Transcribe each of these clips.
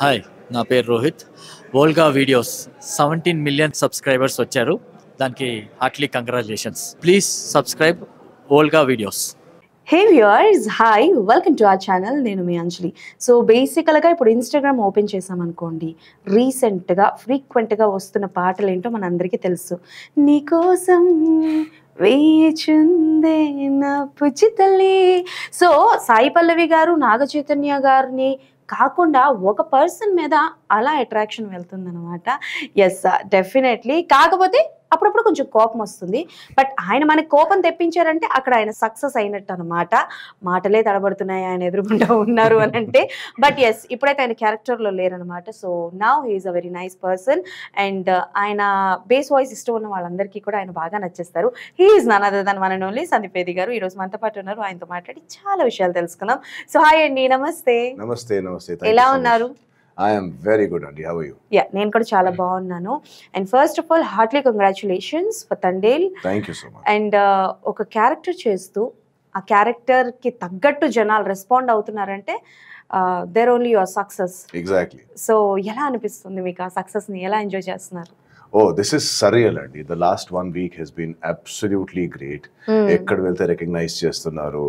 Hi, నా పేరు Rohit. Volga videos 17 million subscribers వచ్చారు. దానికి Hartley congratulations. Please subscribe Volga videos. Hey viewers, hi, welcome to our channel. నేను మీ అంజలి. So బేసికల్గా ఇప్పుడు ఇన్స్టాగ్రామ్ ఓపెన్ చేసామనుకోండి, రీసెంట్గా ఫ్రీక్వెంట్గా వస్తున్న పాటలు ఏంటో మనందరికీ తెలుసు. నీకోసం వేచుందే నా పుచ్చి తల్లి. సో సాయి పల్లవి గారు నాగ చైతన్య గారిని కాకుండా ఒక పర్సన్ మీద అలా అట్రాక్షన్ వెళ్తుందన్నమాట. Yes, definitely. కాకపోతే అప్పుడప్పుడు కొంచెం కోపం వస్తుంది. బట్ ఆయన మనకి కోపం తెప్పించారంటే అక్కడ ఆయన సక్సెస్ అయినట్టు అనమాట. మాటలే తడబడుతున్నాయి ఆయన ఎదురుగుండా ఉన్నారు అని అంటే. బట్ ఎస్, ఇప్పుడైతే ఆయన క్యారెక్టర్లో లేరనమాట. So now he's a very nice person. And ఆయన బేస్ వాయిస్ ఇష్టం ఉన్న వాళ్ళందరికీ కూడా ఆయన బాగా నచ్చేస్తారు. He's none other than one and only Sandeep Vedi garu. ఈరోజు మనతో పాటు ఉన్నారు. ఆయనతో మాట్లాడి చాలా విషయాలు తెలుసుకుందాం. సో హాయ్ అండి, నమస్తే. నమస్తే. నమస్తే. ఎలా ఉన్నారు? I am very good, Andy. How are you? Yeah, నేను కూడా చాలా బాగున్నాను. And first of all heartly congratulations for Thandel. Thank you so much. And ఒక క్యారెక్టర్ చేస్తూ ఆ క్యారెక్టర్కి తగ్గట్టు జనాలు రెస్పాండ్ అవుతున్నారంటే there only your success. Exactly. So ఎలా అనిపిస్తుంది మీకు? ఆ సక్సెస్ని ఎలా ఎంజాయ్ చేస్తున్నారు? Oh, this is surreal, Andy. The last 1 week has been absolutely great. ఎక్కడ వెళ్తే రికగ్నైజ్ చేస్తున్నారు,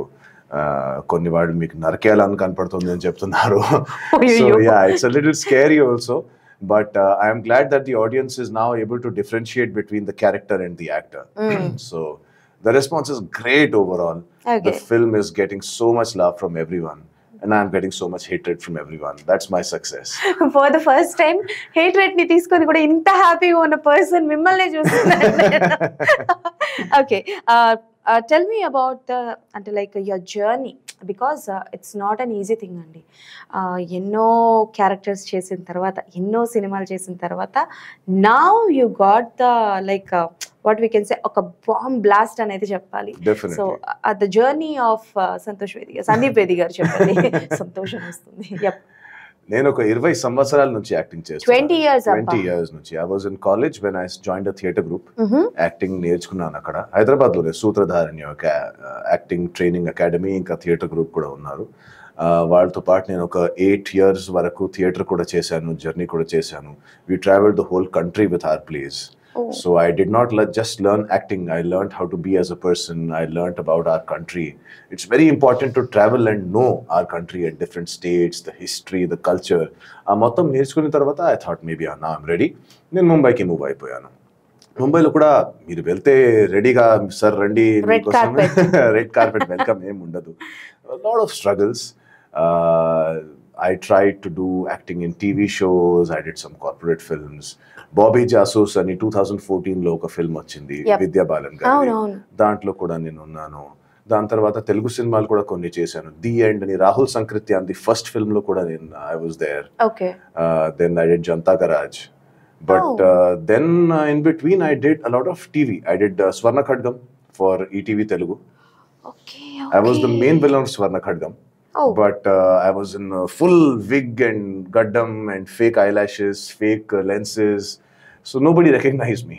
కొన్ని వాళ్ళు మీకు నరకేయాలని కనపడుతుంది అని చెప్తున్నారు. So yeah, it's a little scary also, but I am glad that the audience is now able to differentiate between the character and the actor. So the response is great overall. Okay. The film is getting so much love from everyone, and I'm getting so much hatred from everyone. That's my success. For the first time hate rate ని తీసుకొని కూడా ఇంత హ్యాపీగా ఉన్న person మిమ్మల్ని చూస్తున్నారు. Okay, tell me about the అంటే like your journey, because it's not an easy thing అండి. ఎన్నో క్యారెక్టర్స్ చేసిన తర్వాత, ఎన్నో సినిమాలు చేసిన తర్వాత now you got the like what we can say ఒక బాంబ్ బ్లాస్ట్ అనేది చెప్పాలి. So the journey of Sandeep Vedi garu చెప్పండి. సంతోషం వస్తుంది. నేను ఒక 20 సంవత్సరాల నుంచి యాక్టింగ్ చేస్తున్నాను. 20 years నుంచి. I was in college when I joined a theatre group. Acting నేర్చుకున్నాను అక్కడ హైదరాబాద్ లోనే. సూత్రధారణి ఒక యాక్టింగ్ ట్రైనింగ్ అకాడమీ, ఇంకా థియేటర్ గ్రూప్ కూడా ఉన్నారు. వాళ్ళతో పాటు నేను ఒక 8 years వరకు థియేటర్ కూడా చేశాను, జర్నీ కూడా చేశాను. We traveled the whole country with our plays. So I did not just learn acting. I learned how to be as a person. I learned about our country. It's very important to travel and know our country at different states, the history, the culture. మొత్తం నేర్చుకున్న తర్వాత I thought maybe now I'm ready. నేను ముంబైకి move అయిపోయాను. ముంబైలో కూడా మీరు వెళ్తే రెడీగా సార్ రండి, రెడ్ కార్పెట్ వెల్కమ్ ఏం ఉండదు. Lot of struggles. I tried to do acting in TV shows. I did some corporate films. Bobby Jasus అని 2014 లో ఒక ఫిల్మ్ వచ్చింది, విద్యా బాలన్ గారి. దాంట్లో కూడా నేను ఉన్నాను. దాని తర్వాత తెలుగు సినిమాలు కూడా కొన్ని చేశాను. ది ఎండ్ అని రాహుల్ సంకృతి అని ఫస్ట్ ఫిల్మ్ లో కూడా నేను I was there. Then I did Janta Garage. But then in between I did a lot of TV. I did Swarna Khadgam for ETV Telugu. I was the main villain of Swarna Khadgam. But I was in full wig and gaddam and fake eyelashes, fake lenses. So nobody recognized me.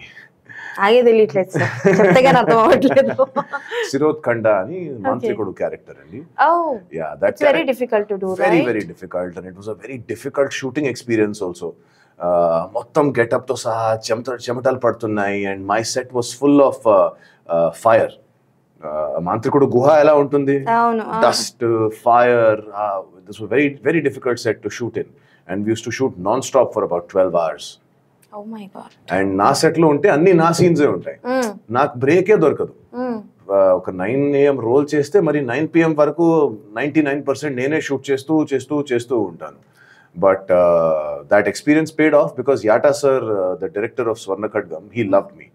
Sirot Khanda ani Mantrikudu character andi. Oh, yeah, that's very difficult to do, very, right? Very difficult, and it was a very difficult shooting experience also. మొత్తం getup తో సహా చెమటలు పడుతున్నాయి, and my set was full of fire. మాంత్రికుడు గుహ ఎలా ఉంటుంది, dust, fire. This was very very difficult set to shoot in, and we used to shoot non stop for about 12 hours. Oh my god. And నా set లో ఉంటే అన్ని నా సీన్సే ఉంటాయి, నాకు బ్రేకే దొరకదు. ఒక 9 AM రోల్ చేస్తే మరి 9 PM వరకు 99% నేనే షూట్ చేస్తూ చేస్తూ చేస్తూ ఉంటాను. But that experience paid off because Yata sir, the director of Swarna Khadgam, he loved me.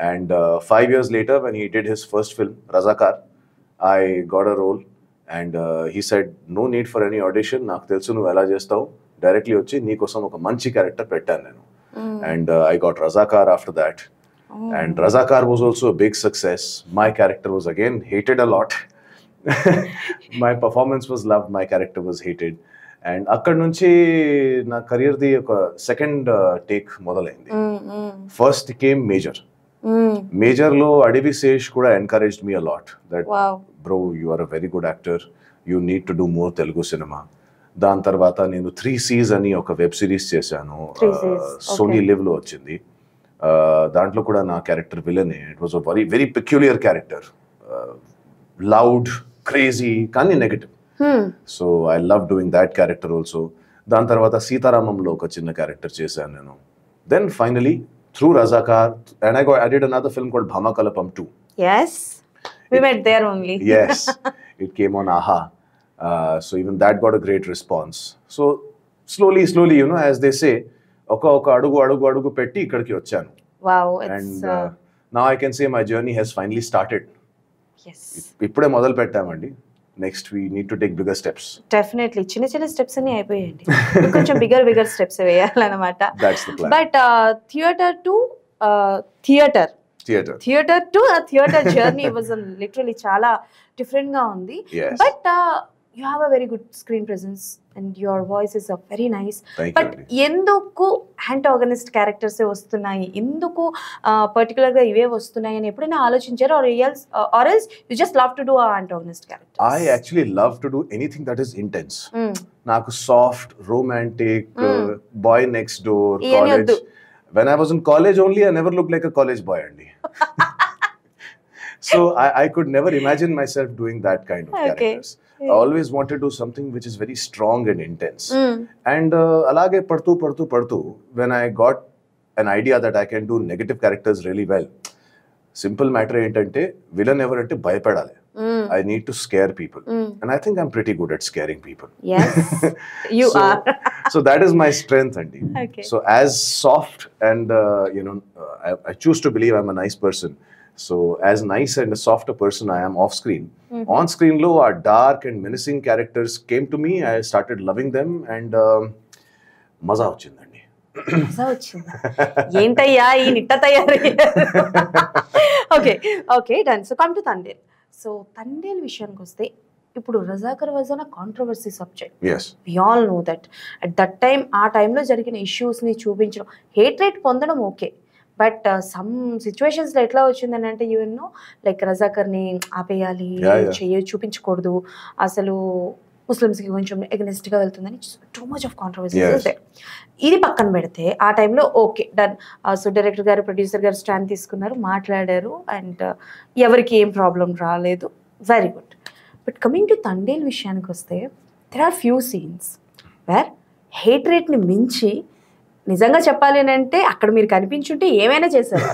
And 5 years later, when he did his first film, Razakar, I got a role, and he said, no need for any audition. Naaku telusu nu ela chestavu, directly vachi nee kosam oka manchi character pettanu nenu. And I got Razakar after that. And Razakar was also a big success. My character was again hated a lot. My performance was loved, my character was hated. And అక్కడ నుంచి నా కెరియర్ది ఒక second take మొదలైంది. First came Major. మేజర్లో అడివి శేష్ కూడా encouraged me a lot that bro you are a very good actor, you need to do more Telugu cinema. దాని తర్వాత నేను 3 Cs అని ఒక వెబ్ సిరీస్ చేశాను, 3 Cs, సోనీ okay. లివ్ లో వచ్చింది. దాంట్లో కూడా నా క్యారెక్టర్ విలనే. It was a very peculiar character, loud, crazy కానీ negative. So I love doing that character also. దాని తర్వాత సీతారామంలో ఒక చిన్న క్యారెక్టర్ చేశాను నేను. Then finally through Razakar and I did another film called Bhamakalapam 2. Yes, we met there only. Yes, it came on AHA. So even that got a great response. So slowly, you know, as they say, oka adugu petti ikkadiki vachanu. Wow, it's And now I can say my journey has finally started. yes, Ippude modalu pettamandi. Next we need to take bigger steps. definitely చిన్న steps అన్ని అయిపోయాయండి. కొంచెం bigger steps వేయాలన్నమాట. That's the plan. But theatre to theatre to theatre journey was literally చాలా different గా ఉంది. Yes. But you have a very good screen presence and your voice is very nice. Thank you, బట్ Andy. ఎందుకు antagonist characters వస్తున్నాయి, ఎందుకు particular గా ఇవే వస్తున్నాయి అని ఎప్పుడైనా ఆలోచించారు? Or else you just love to do ఆ antagonist character? I actually love to do anything that is intense. నాకు soft, romantic, boy next door, ఇవన్నీ కాలేజ్. వద్దు. When I was in college only, I never looked like a college boy only. So I could never imagine myself doing that kind of Okay. characters. I always wanted to do something which is very strong and intense. And alage padtu, when I got an idea that I can do negative characters really well, simple matter ఏంటంటే villain ఎవరంటే భయపడాలి. I need to scare people. And I think I'm pretty good at scaring people. Yes, you So- are. So that is my strength, Andy. Okay. So as soft and I choose to believe I'm a nice person. So as nice and a softer person I am off screen. On screen low, our dark and menacing characters came to me. I started loving them and maza vachindandi. మజా వచ్చిందా? ఏంటయ్యా ఈ నిట్ట తయారీ? Okay done. So come to Thandel. So Thandel విషయానికి వస్తే ఇప్పుడు Razakar was an controversy subject. Yes. We all know that. At that time ఆ టైంలో జరిగిన ఇష్యూస్ని చూపించడం, హేట్ రేట్ పొందడం ఓకే. బట్ సమ్ సిచ్యువేషన్స్లో ఎట్లా వచ్చిందని అంటే యూనో లైక్ రజాకర్ని ఆపేయాలి, చూపించకూడదు, అసలు ముస్లిమ్స్కి కొంచెం ఎగనెస్ట్గా వెళ్తుందని టూ మచ్ ఆఫ్ కాంట్రవర్సీస్. ఇది పక్కన పెడితే ఆ టైంలో ఓకే డన్. సో డైరెక్టర్ గారు, ప్రొడ్యూసర్ గారు స్టాండ్ తీసుకున్నారు, మాట్లాడారు అండ్ ఎవరికి ఏం ప్రాబ్లం రాలేదు, very good. But coming to Thandel విషయానికి వస్తే there are few scenes where hate రేట్ని మించి నిజంగా చెప్పాలి అని అంటే అక్కడ మీరు కనిపించుంటే ఏమైనా చేశారు.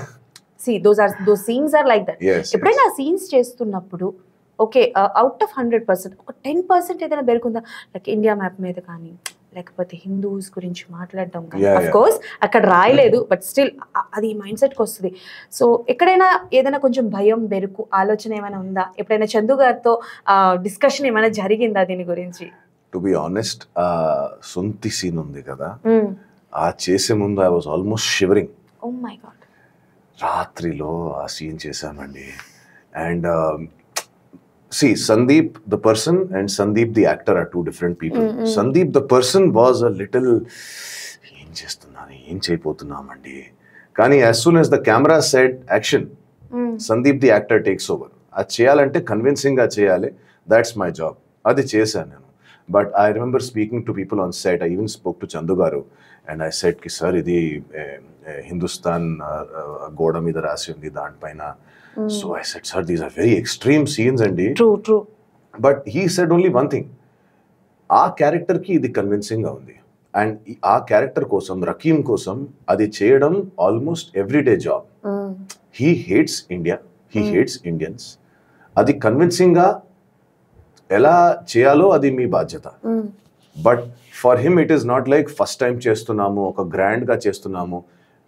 Those scenes are like that. Yes, ఎప్పుడైనా ఆ సీన్స్ చేస్తున్నప్పుడు ఓకే అవుట్ ఆఫ్ 100% ఒక 10% ఏదైనా బెరుకుందా? లైక్ ఇండియా మ్యాప్ మీద కానీ లేకపోతే హిందూస్ గురించి మాట్లాడడం కానీ, Yeah, అఫ్ yeah. కోర్స్ అక్కడ రాయలేదు బట్ స్టిల్ అది మైండ్ సెట్కి వస్తుంది. సో ఎక్కడైనా ఏదైనా కొంచెం భయం, బెరుకు, ఆలోచన ఏమైనా ఉందా? ఎప్పుడైనా చందు గారితో డిస్కషన్ ఏమైనా జరిగిందా దీని గురించి? టు బి ఆనెస్ట్, సొంతి సీన్ ఉంది కదా, ఆ చేసే ముందు I was almost shivering. Oh my god. రాత్రిలో ఆ సీన్ చేశామండి. And see, Sandeep the person and Sandeep the actor are two different people. Sandeep the person was a little ఏం చేస్తున్నాను, ఏం చేయబోతున్నామండి, కానీ as soon as the camera said action, Sandeep the actor takes over. అది చేయాలంటే కన్విన్సింగ్గా చేయాలి, that's my job. అది చేశాను నేను. But I remember speaking to people on set. I even spoke to Chandu గారు అండ్ ఐ సెట్ కి సార్ ఇది హిందుస్థాన్ గోడ మీద రాసి ఉంది దానిపైన. So I said sir these are very extreme scenes అండి. True. But he said only one thing, ఆ క్యారెక్టర్కి ఇది కన్విన్సింగ్గా ఉంది అండ్ ఆ క్యారెక్టర్ కోసం, రకీం కోసం అది చేయడం almost everyday job. He hates India, he hates Indians. అది కన్విన్సింగ్గా ఎలా చేయాలో అది మీ బాధ్యత. But for him it is not like first time చేస్తున్నాము, ఒక గ్రాండ్గా చేస్తున్నాము.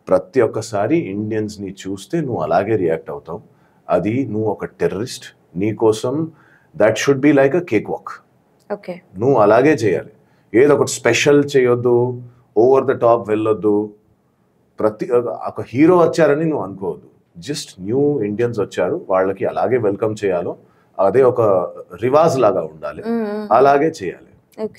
ప్రతి ఒక్కసారి ఇండియన్స్ని చూస్తే నువ్వు అలాగే రియాక్ట్ అవుతావు. అది నువ్వు ఒక టెర్రరిస్ట్, నీ కోసం that should be like a cake walk. Okay, నువ్వు అలాగే చేయాలి. ఏదో ఒకటి స్పెషల్ చేయొద్దు, ఓవర్ ద టాప్ వెళ్ళొద్దు. ప్రతి ఒక హీరో వచ్చారని నువ్వు అనుకోవద్దు. జస్ట్ న్యూ ఇండియన్స్ వచ్చారు, వాళ్ళకి అలాగే వెల్కమ్ చేయాలో, అదే ఒక రివాజ్ లాగా ఉండాలి, అలాగే చేయాలి.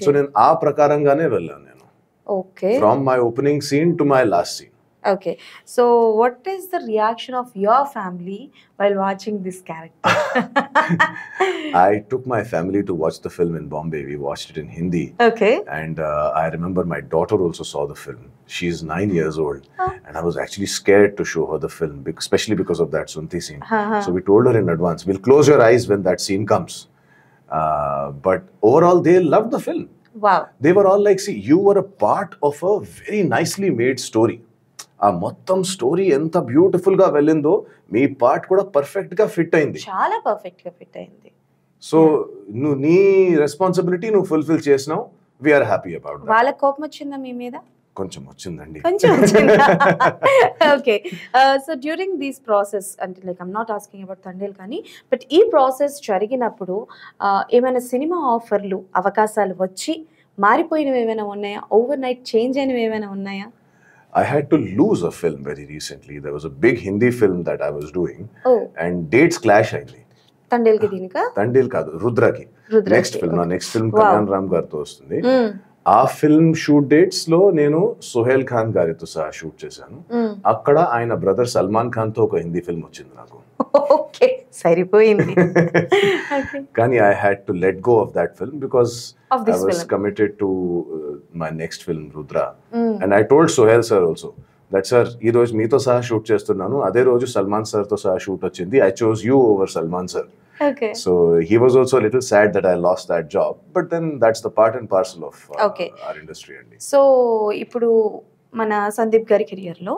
సో నేను ఆ ప్రకారంగానే వెళ్ళాను నేను, okay, from my opening scene to my last scene. Okay. So, what is the reaction of your family while watching this character? I took my family to watch the film in Bombay. We watched it in Hindi. Okay. And I remember my daughter also saw the film. She's 9 years old. Oh. And I was actually scared to show her the film, especially because of that Sunti scene. Uh-huh. So we told her in advance, we'll close your eyes when that scene comes. But overall, they loved the film. Wow. They were all like, see, you were a part of a very nicely made story. ఆ మొత్తం story ఎంత beautiful గా వెళ్ళిందో మీ part కూడా perfect గా fit అయింది. చాలా perfect గా ఫిట్ అయింది. సో నువ్వు నీ రెస్పాన్సిబిలిటీ నువ్వు ఫుల్ఫిల్ చేసినావు. We're happy about that. వాళ్ళ కోపం వచ్చిందా మీ మీద? కొంచెం వచ్చిందండి. కొంచెం వచ్చిందా? Okay. So during this process అంటే like I'm not asking about Thandel కానీ బట్ ఈ ప్రాసెస్ జరిగినప్పుడు ఏమైనా సినిమా ఆఫర్లు అవకాశాలు వచ్చి మారిపోయినవి ఏమైనా ఉన్నాయా? ఓవర్ నైట్ చేంజ్ అయినవి ఏమైనా ఉన్నాయా? I had to lose a film very recently. There was a big Hindi film that I was doing. Oh. And dates clash అయింది. తండేల్ కి దీనికా? తండేల్ కాదు, రుద్రకి. నెక్స్ట్ ఫిల్మ్ నా next film Wow. Kalyan Ram గారితో వస్తుంది. ఆ ఫిల్మ్ షూట్ డేట్స్ లో నేను సోహెల్ ఖాన్ గారితో సహా షూట్ చేశాను. అక్కడ ఆయన బ్రదర్ సల్మాన్ ఖాన్ తో ఒక హిందీ ఫిల్మ్ వచ్చింది నాకు. ఓకే, సరిపోయింది. కానీ I had to let go of that film because Of this I was film. committed to my next film Rudra. And I told Sohail sir also that sir ఈ రోజు మీతో సహా షూట్ చేస్తున్నాను, అదే రోజు సల్మాన్ సార్ తో సహా షూట్ వచ్చింది. I chose you over Salman sir. Okay. So he was also a little sad that I lost that job, but then that's the part and parcel of Okay. our industry అండి. So ఇప్పుడు మన సందీప్ గారి career లో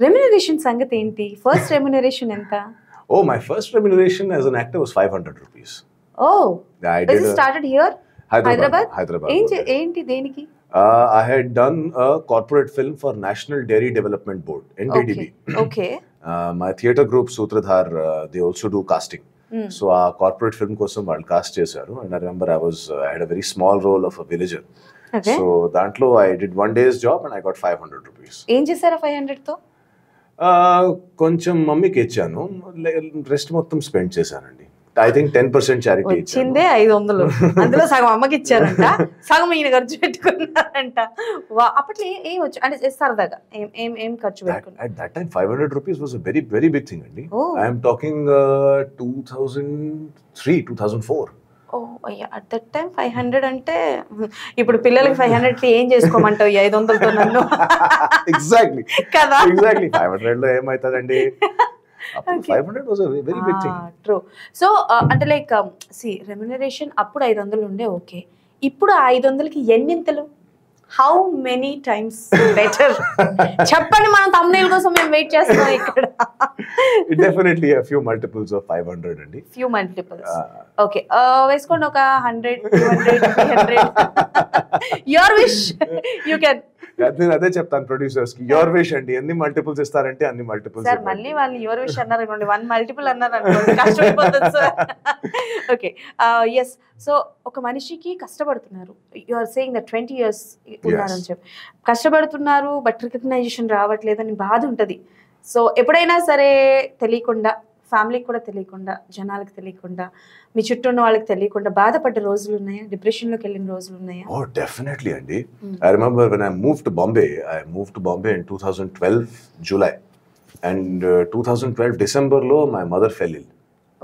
remuneration సంగతి ఏంటి? First remuneration ఎంత? Oh, my first remuneration as an actor was 500 rupees. Oh, I is did it started here? Hyderabad. ఏంటి దేనికి? I had done a corporate film for National Dairy Development Board, NDDB. Okay. My theatre group Sutradhar, they also do casting. So our corporate film kosam వాళ్ళు cast చేశారు. And I remember I had a very small role of a villager. Okay. So దాంట్లో I did one day's job and I got 500 rupees. ఏం చేశారా 500 తో? కొంచెం మమ్మీకి ఇచ్చాను, rest మొత్తం స్పెండ్ చేశానండి. I think 10% charity ఇచ్చాను. వచ్చిందే 500, అందులో సగం అమ్మకి ఇచ్చారంట, సగం ఈయన ఖర్చు పెట్టుకున్నారంట. అప్పట్లో ఏం వచ్చు అంటే సరదాగా ఏం ఖర్చు పెట్టుకున్నారు? At that time 500 rupees was a very very big thing అండి. Oh. I am talking 2003 2004. At that time 500 అంటే ఇప్పుడు పిల్లలకి 500 ఏం చేసుకోమంటావు ఈ 500తో నన్ను? Exactly. కదా? Exactly. 500 లో ఏమవుతుందండి? 500 was a very big thing. True. So అంటే లైక్ రెమ్యునరేషన్ అప్పుడు 500 ఉండే, ఓకే. ఇప్పుడు ఆ 500కి ఎన్నింతలు? How many times better? చెప్పండి, మన thumbnail కోసం మేము వెయిట్ చేస్తున్నాం ఇక్కడ. Definitely a few multiples of 500 అండి. Few multiples. ఓకే, వేసుకోండి ఒక 100 200 300. Your wish, you can. నేను అదే చెప్తాను ప్రొడ్యూసర్స్ కి, యువర్ విష్ అండి, ఎన్ని మల్టిపుల్స్ ఇస్తారంటే అన్ని మల్టిపుల్స్. సార్ మళ్ళీ వాళ్ళు యువర్ విష్ అన్నారు అనుకోండి, 1 మల్టిపుల్ అన్నారు అనుకోండి, కష్టమైపోతుంది సార్. Okay, yes. సో ఒక మనిషికి కష్టపడుతున్నారు, you are saying that 20 years ఉన్నారని చెప్పి కష్టపడుతున్నారు, బట్ రికగ్నైజేషన్ రావట్లేదని బాధ ఉంటుంది. సో ఎప్పుడైనా సరే తెలియకుండా, ఫ్యామిలీకి కూడా తెలియకుండా, జనాలకు తెలియకుండా, మీ చుట్టూ ఉన్న వాళ్ళకి తెలియకుండా బాధపడ్డ రోజులు ఉన్నాయా? డిప్రెషన్లోకి వెళ్ళిన రోజులు ఉన్నాయా? Oh, definitely అండి. I remember when I moved to Bombay in 2012 July, and 2012 December లో my mother fell ill.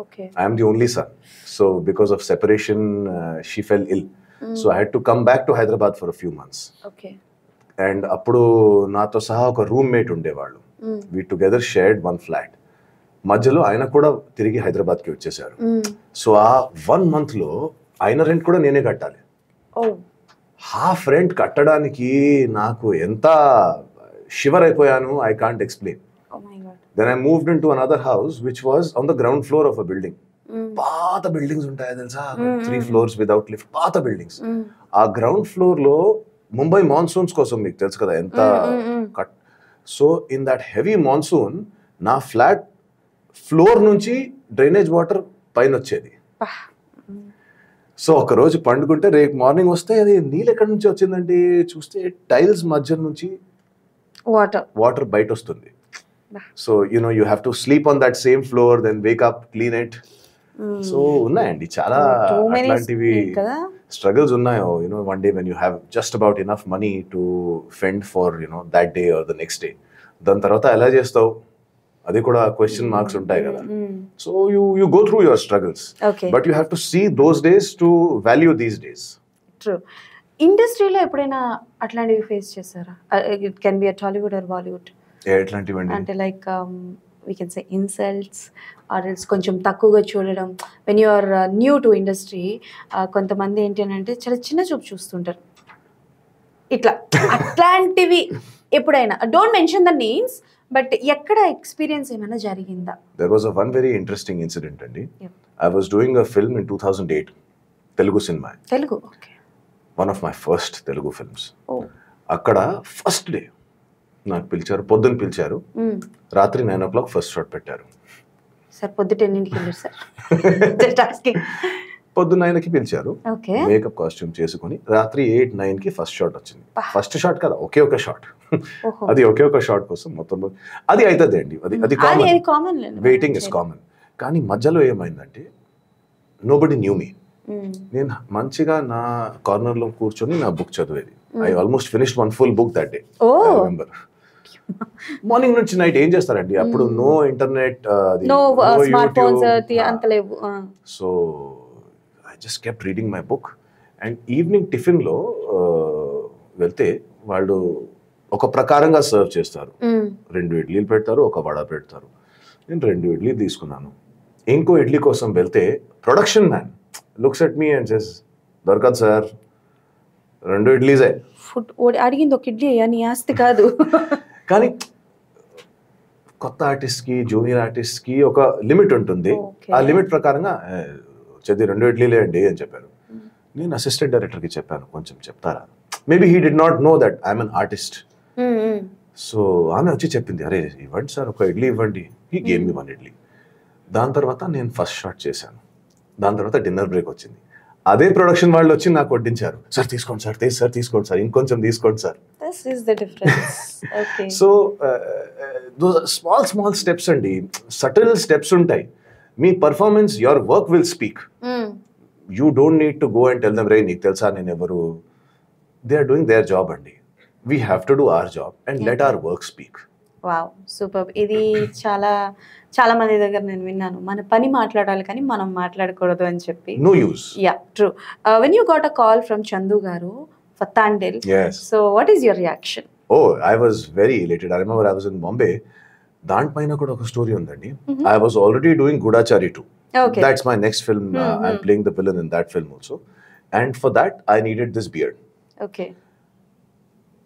Okay. I am the only son, so because of separation she fell ill. So I had to come back to Hyderabad for a few months. Okay. And అప్పుడు నాతో సహా ఒక roommate ఉండేవాళ్ళు. We together shared one flat. మధ్యలో ఆయన కూడా తిరిగి హైదరాబాద్కి వచ్చేసారు. సో ఆ 1 month లో ఆయన రెంట్ కూడా నేనే కట్టాలి. హాఫ్ రెంట్ కట్టడానికి నాకు ఎంత షివర్ అయిపోయాను, I can't explain. Then I moved in to another house which was on the ground floor of a building. పాత బిల్డింగ్స్ ఉంటాయి తెలుసా, 3 floors వితౌట్ లిఫ్ట్, పాత బిల్డింగ్స్. ఆ గ్రౌండ్ ఫ్లోర్ లో ముంబై మాన్సూన్స్ కోసం మీకు తెలుసు కదా ఎంత కట్. So in that heavy monsoon నా ఫ్లాట్ ఫ్లోర్ నుంచి డ్రైనేజ్ వాటర్ పైన వచ్చేది. సో ఒక రోజు పండుకుంటే రేపు మార్నింగ్ వస్తే అది నీళ్ళు ఎక్కడి నుంచి వచ్చిందండి చూస్తే టైల్స్ మధ్య నుంచి వాటర్ బయట వస్తుంది. So you have to sleep on that same floor, then wake up, clean it. So ఉన్నాయండి చాలా అట్లాంటివి స్ట్రగుల్స్ ఉన్నాయో. One day when you have just about enough money to fend for that day or the next day, దాని తర్వాత ఎలా చేస్తావు అది కూడా క్వశ్చన్ మార్క్స్ ఉంటాయి కదా. So you go through your struggles, but you have to see those days to value these days. True. ఇండస్ట్రీలో ఎప్పుడైనా అట్లాంటివి ఫేస్ చేశారా? It can be Tollywood or Bollywood. ఎట్లాంటివండి? అంటే like we can say insults or else కొంచెం తక్కువగా చూడడం. When you are new to industry కొంతమంది ఏంటి అని అంటే చాలా చిన్న చూపు చూస్తుంటారు ఇట్లా. అట్లాంటివి ఎప్పుడైనా, don't mention the names, but ఎక్కడ ఎక్స్పీరియన్స్ ఏమైనా జరిగిందా? There was a one very interesting incident అండి. I was doing a film in 2008, Telugu cinema. Telugu, okay. One of my first Telugu films. అక్కడ ఫస్ట్ డే నాకు పిలిచారు, పొద్దున్న పిలిచారు, రాత్రి 9 o'clock ఫస్ట్ షాట్ పెట్టారు. సార్ పొద్దుట ఎన్నింటికి వెళ్ళారు సార్? పొద్దున్న 9కి పిలిచారు, మేకప్ కాస్ట్యూమ్ చేసుకుని రాత్రి 8-9కి ఫస్ట్ షాట్ వచ్చింది. ఫస్ట్ షాట్ కదా, ఒకే ఒక షాట్. అది ఒకే ఒక షాట్ కోసం మొత్తం అది అవుతుంది అండి. అది కామన్, వెయిటింగ్ ఇస్ కామన్. కానీ మధ్యలో ఏమైందంటే నోబడి న్యూ మీ. నేను మంచిగా నా కార్నర్ లో కూర్చొని నా బుక్ చదివేది. I almost finished one full book that day. I remember morning నుంచి నైట్ ఏం చేస్తారండి, అప్పుడు నో ఇంటర్నెట్, స్మార్ట్ ఫోన్స్ అంత లేవు. So I just kept reading my book. And evening tiffin లో వెళ్తే వాళ్ళు ఒక ప్రకారంగా సర్వ్ చేస్తారు. 2 ఇడ్లీలు పెడతారు, ఒక వడ పెడతారు. నేను 2 ఇడ్లీ తీసుకున్నాను. ఇంకో ఇడ్లీ కోసం వెళ్తే production man looks at me and says, దొరకదు సార్, 2 ఇడ్లీసే. ఫుడ్ అడిగింది ఒక ఇడ్లీ, అని ఆస్తి కాదు. కానీ కొత్త ఆర్టిస్ట్ కి, జూనియర్ ఆర్టిస్ట్ కి ఒక లిమిట్ ఉంటుంది. ఆ లిమిట్ ప్రకారంగా చదివి 2 ఇడ్లీలే అండి అని చెప్పారు. నేను అసిస్టెంట్ డైరెక్టర్ కి చెప్పాను, కొంచెం చెప్తారా. Maybe he did not know that I'm an artist. So ఆమె వచ్చి చెప్పింది, అరే ఇవ్వండి సార్, ఒక ఇడ్లీ ఇవ్వండి. He gave me 1 idli. దాని తర్వాత నేను ఫస్ట్ షాట్ చేశాను. దాని తర్వాత డిన్నర్ బ్రేక్ వచ్చింది. అదే ప్రొడక్షన్ వాళ్ళు వచ్చి నాకు వడ్డించారు. సార్ తీసుకోండి సార్, సార్ తీసుకోండి సార్, ఇంకొంచెం తీసుకోండి సార్. సో స్మాల్ స్టెప్స్ అండి, సటిల్ స్టెప్స్ ఉంటాయి. మీ performance, your work will speak. You don't need to go and tell them, రే నీకు తెలుసా నేను ఎవరు. They are doing their job అండి. We have to do our job and let our work speak. Wow, super. ఇది చాలా మంది దగ్గర నేను విన్నాను, మన పని మాట్లాడాలి కానీ మనం మాట్లాడకూడదు అని చెప్పి. No use. Yeah, true. When you got a call from Chandu గారు for Thandel, so what is your reaction? I was very elated. I remember I was in Bombay. దానిపైన కూడా ఒక స్టోరీ ఉందండి. I was already doing Goodachari 2. That's my next film. I'm playing the villain in that film also. And for that, I needed this beard. Okay.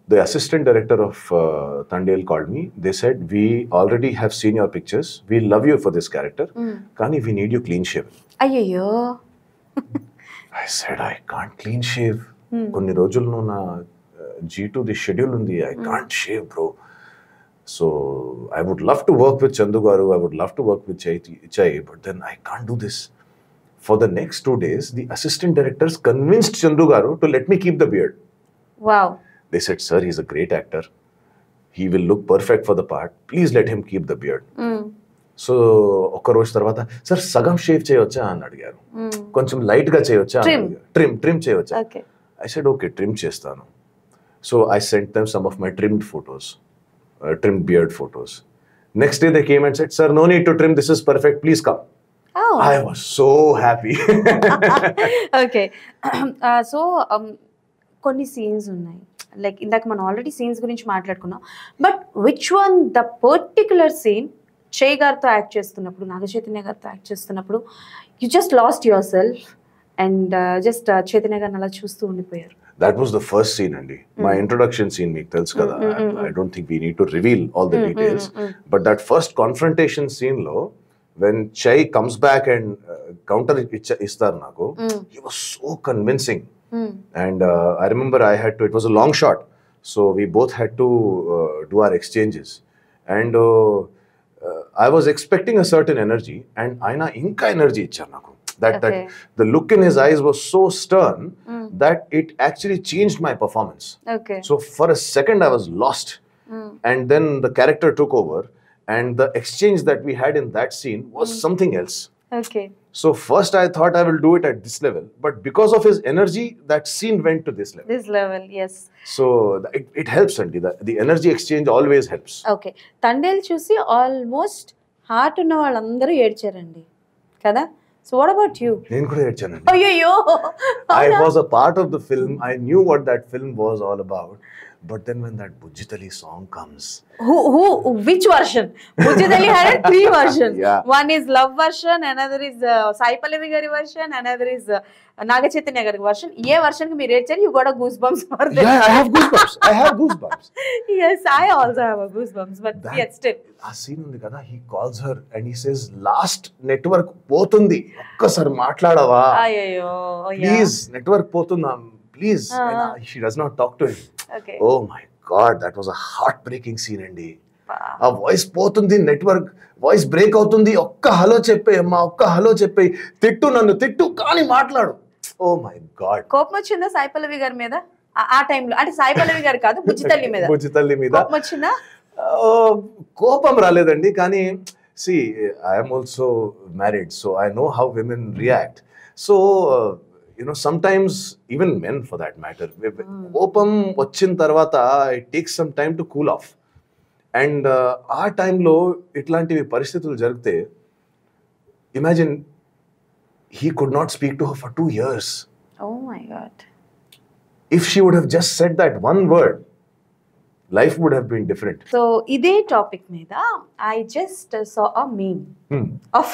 The assistant director of Tandel called me. They said, we already have seen your pictures. We love you for this character. Kani, we need you clean shaven. Ayyo. I said, I can't clean shave. Konni rojullo na G2 the schedule undi. I can't shave, bro. So I would love to work with Chandu Garu. I would love to work with Chai, but then I can't do this. For the next 2 days, the assistant directors convinced Chandu Garu to let me keep the beard. Wow. They said, sir, he's a great actor. He will look perfect for the part. Please let him keep the beard. So, oka roju tarvata, sir, sagam shave cheyocha అని అడిగారు. కొంచెం light గా చేయొచ్చా? Trim చేయొచ్చా? I said, okay, trim చేస్తాను. So I sent them some of my trimmed photos, trimmed beard photos. Next day they came and said, sir, no need to trim. This is perfect. Please come. Oh. I was so happy. Okay. So కొన్ని scenes ఉన్నాయి, like ఇందాక మనం already scenes గురించి మాట్లాడుకున్నాం, but which one the particular scene చేయి గారితో act చేస్తున్నప్పుడు, నాగచైతన్య గారితో యాక్ట్ చేస్తున్నప్పుడు you just lost your self and just Chaitanya గారిని అలా చూస్తూ ఉండిపోయారు? That was the first scene, Andy. My introduction scene, meek tells kada. I don't think we need to reveal all the details. But that first confrontation scene lo, when Chai comes back and counter istar nago, he was so convincing. And I remember it was a long shot. So we both had to do our exchanges. And I was expecting a certain energy, and aina inka energy ichcharu naku. That the look in his eyes was so stern that it actually changed my performance. Okay. So for a second I was lost. And then the character took over, and the exchange that we had in that scene was something else. Okay. So first I thought I will do it at this level, but because of his energy, that scene went to this level. This level, yes. So it helps, and the energy exchange always helps. Okay. Thandel చూసి almost heart ఉన్న వాళ్ళందరూ ఏడ్చారండి కదా. So what about you? నేను కూడా ఏడ్చానండి. అయ్యో, I was a part of the film. I knew what that film was all about. But then when that Bujjitali song comes, which version? Bujjitali had 3 versions. Yeah. One is love version, another is Sai Pallavi gari version, another is Naga Chaitanya gari version. Ye version ki meer edchari, you got a goosebumps for that. yeah, I have goosebumps. I have goosebumps. Yes, I also have a goosebumps, but That- yet still. ఆ సీన్ ఉంది కదా, he calls her and he says, last network పోతుంది, ఒక్కసారి మాట్లాడవా Ayyo, please, network పోతుందా please. She does not talk to him. okay. Oh my god, that was a heart breaking scene అండి. ఆ వాయిస్ పోతుంది, నెట్వర్క్ వాయిస్ బ్రేక్ అవుతుంది, ఒక్క hello చెప్పే అమ్మా, ఒక్క హలో చెప్పే, తిట్టు నన్ను తిట్టు కానీ మాట్లాడు. Oh my god. కోపం వచ్చిందా సాయి పల్లవి గారి మీద ఆ టైంలో? అంటే సాయి పల్లవి గారు కాదు, బుజ్జితల్లి మీద. బుజ్జితల్లి మీద కోపం వచ్చిందా? కోపం రాలేదండి, కానీ see, I am also married, so I know how women react. So sometimes even men for that matter, కోపం వచ్చిన తర్వాత it takes some time to cool off. And ఆ టైంలో ఇట్లాంటివి పరిస్థితులు జరిగితే, imagine he could not speak to her for 2 years. Oh my God. If she would have just said that one word, life would have been different. So ఇదే topic మీద I just saw a meme of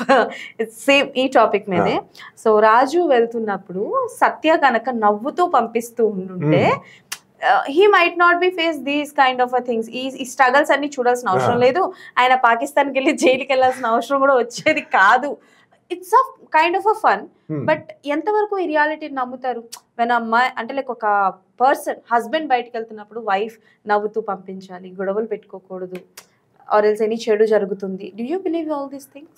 same ఈ topic మీదే. So రాజు వెళ్తున్నప్పుడు సత్య కనుక నవ్వుతూ పంపిస్తూ ఉంటే, he might not be face these kind of things. ఈ స్ట్రగల్స్ అన్ని చూడాల్సిన అవసరం లేదు, ఆయన పాకిస్తాన్కి వెళ్ళి జైలుకి వెళ్ళాల్సిన అవసరం కూడా వచ్చేది కాదు. It's a kind of a fun. But ఎంతవరకు ఈ రియాలిటీని నమ్ముతారు? వెన్ అమ్మాయి అంటే లైక్ ఒక పర్సన్, హస్బెండ్ బయటకు వెళ్తున్నప్పుడు వైఫ్ నవ్వుతూ పంపించాలి, గొడవలు పెట్టుకోకూడదు, ఆర్ ఎల్స్ ఎనీ చెడు జరుగుతుంది. Do you believe all these things?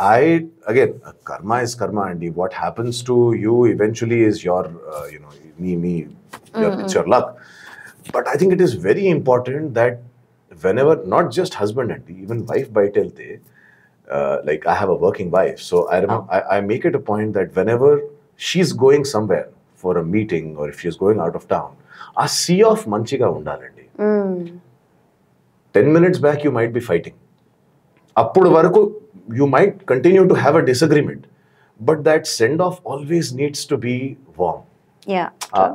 Again, karma is karma, and what happens to you eventually is your it's your luck. But I think it is very important that whenever, not just husband and even wife bite helte, like I have a working wife, so I remember I make it a point that whenever she's going somewhere for a meeting or if she's going out of town, a sea of manchiga undalandi. 10 minutes back you might be fighting, appudu varaku you might continue to have a disagreement, but that send off always needs to be warm. Yeah,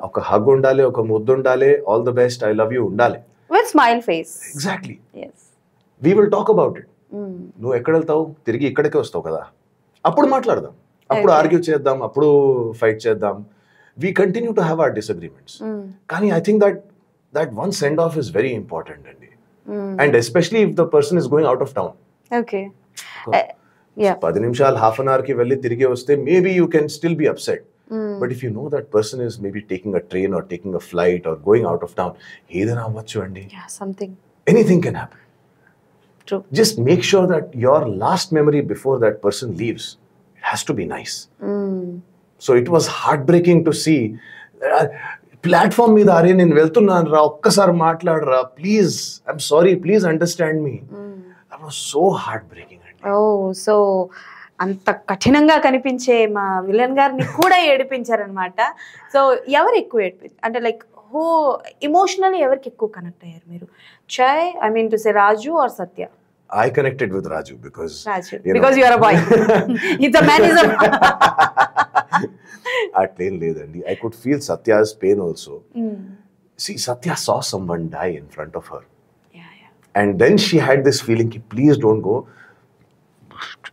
ఒక hug ఉండాలి, ఒక ముద్దు ఉండాలి, all the best, I love you ఉండాలి. with smile face. Exactly. Yes. We will talk about it. నువ్వు ఎక్కడ వెళ్తావు, తిరిగి ఇక్కడికే వస్తావు కదా, అప్పుడు మాట్లాడదాం, అప్పుడు ఆర్గ్యూ చేద్దాం, అప్పుడు ఫైట్ చేద్దాం. We continue to have our disagreements. కానీ I think that one send off is very important అండి. And especially if the person is going out of town. Okay. 10 నిమిషాలు, హాఫ్ అన్ అవర్ కి వెళ్ళి తిరిగి వస్తే maybe you can still be upset. But if you know that person is maybe taking a train or taking a flight or going out of town, ఏదైనా అవ్వచ్చు అండి. Yeah, something. Anything can happen. True. Just make sure that your last memory before that person leaves, it has to be nice. So it was heartbreaking to see platform మీద, అరే నేను వెళ్తున్నాను రా, ఒక్కసారి మాట్లాడరా please, I'm sorry, please understand me. That was so heartbreaking అండి. Oh, so అంత కఠినంగా కనిపించే మా విలన్ గారిని కూడా ఏడిపించారనమాట. సో ఎవరు ఎక్కువ అంటే లైక్ హూ ఎమోషనల్లీ ఎవరికి ఎక్కువ కనెక్ట్ అయ్యారు మీరు? I mean to say Raju or Satya? I connected with Raju because you are a boy. It's a manism. అట్లేం లేదండి. I could feel Satya's pain also. See, Satya saw someone die in front of her. Yeah. And then she had this feeling, please don't go.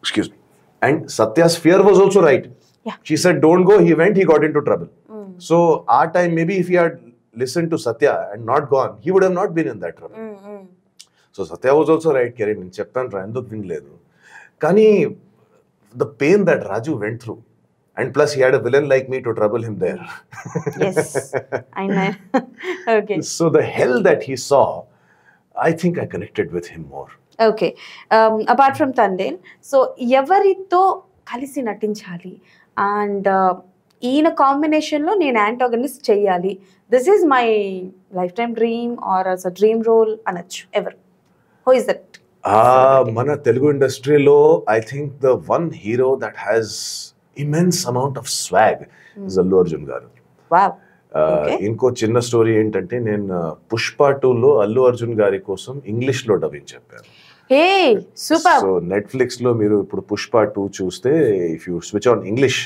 Excuse me. And Satya's fear was also right. Yeah. She said, don't go. He went, he got into trouble. So our time, maybe if he had listened to Satya and not gone, he would have not been in that trouble. So Satya was also right. Kare, నేను చెప్పాను రా, ఎందుకు వినలేదు. కానీ the pain that Raju went through, and plus he had a villain like me to trouble him there. Yes, I know. Okay. So the hell that he saw, I think I connected with him more. Okay. Apart from Thandel, so ఎవరితో కలిసి నటించాలి and ఈయన కాంబినేషన్లో నేను antagonist చెయ్యాలి, this is my life time dream or as a dream role అనొచ్చు, ఎవరు? Who is that? మన తెలుగు ఇండస్ట్రీలో I think the one hero that has immense amount of swag is Allu Arjun garu. Wow. ఇంకో చిన్న స్టోరీ ఏంటంటే నేను పుష్ప 2లో అల్లు అర్జున్ గారి కోసం ఇంగ్లీష్ లో డబ్బింగ్ చెప్పాను. హే సూపర్. సో నెట్ఫ్లిక్స్ లో మీరు ఇప్పుడు పుష్ప 2 చూస్తే if you switch on English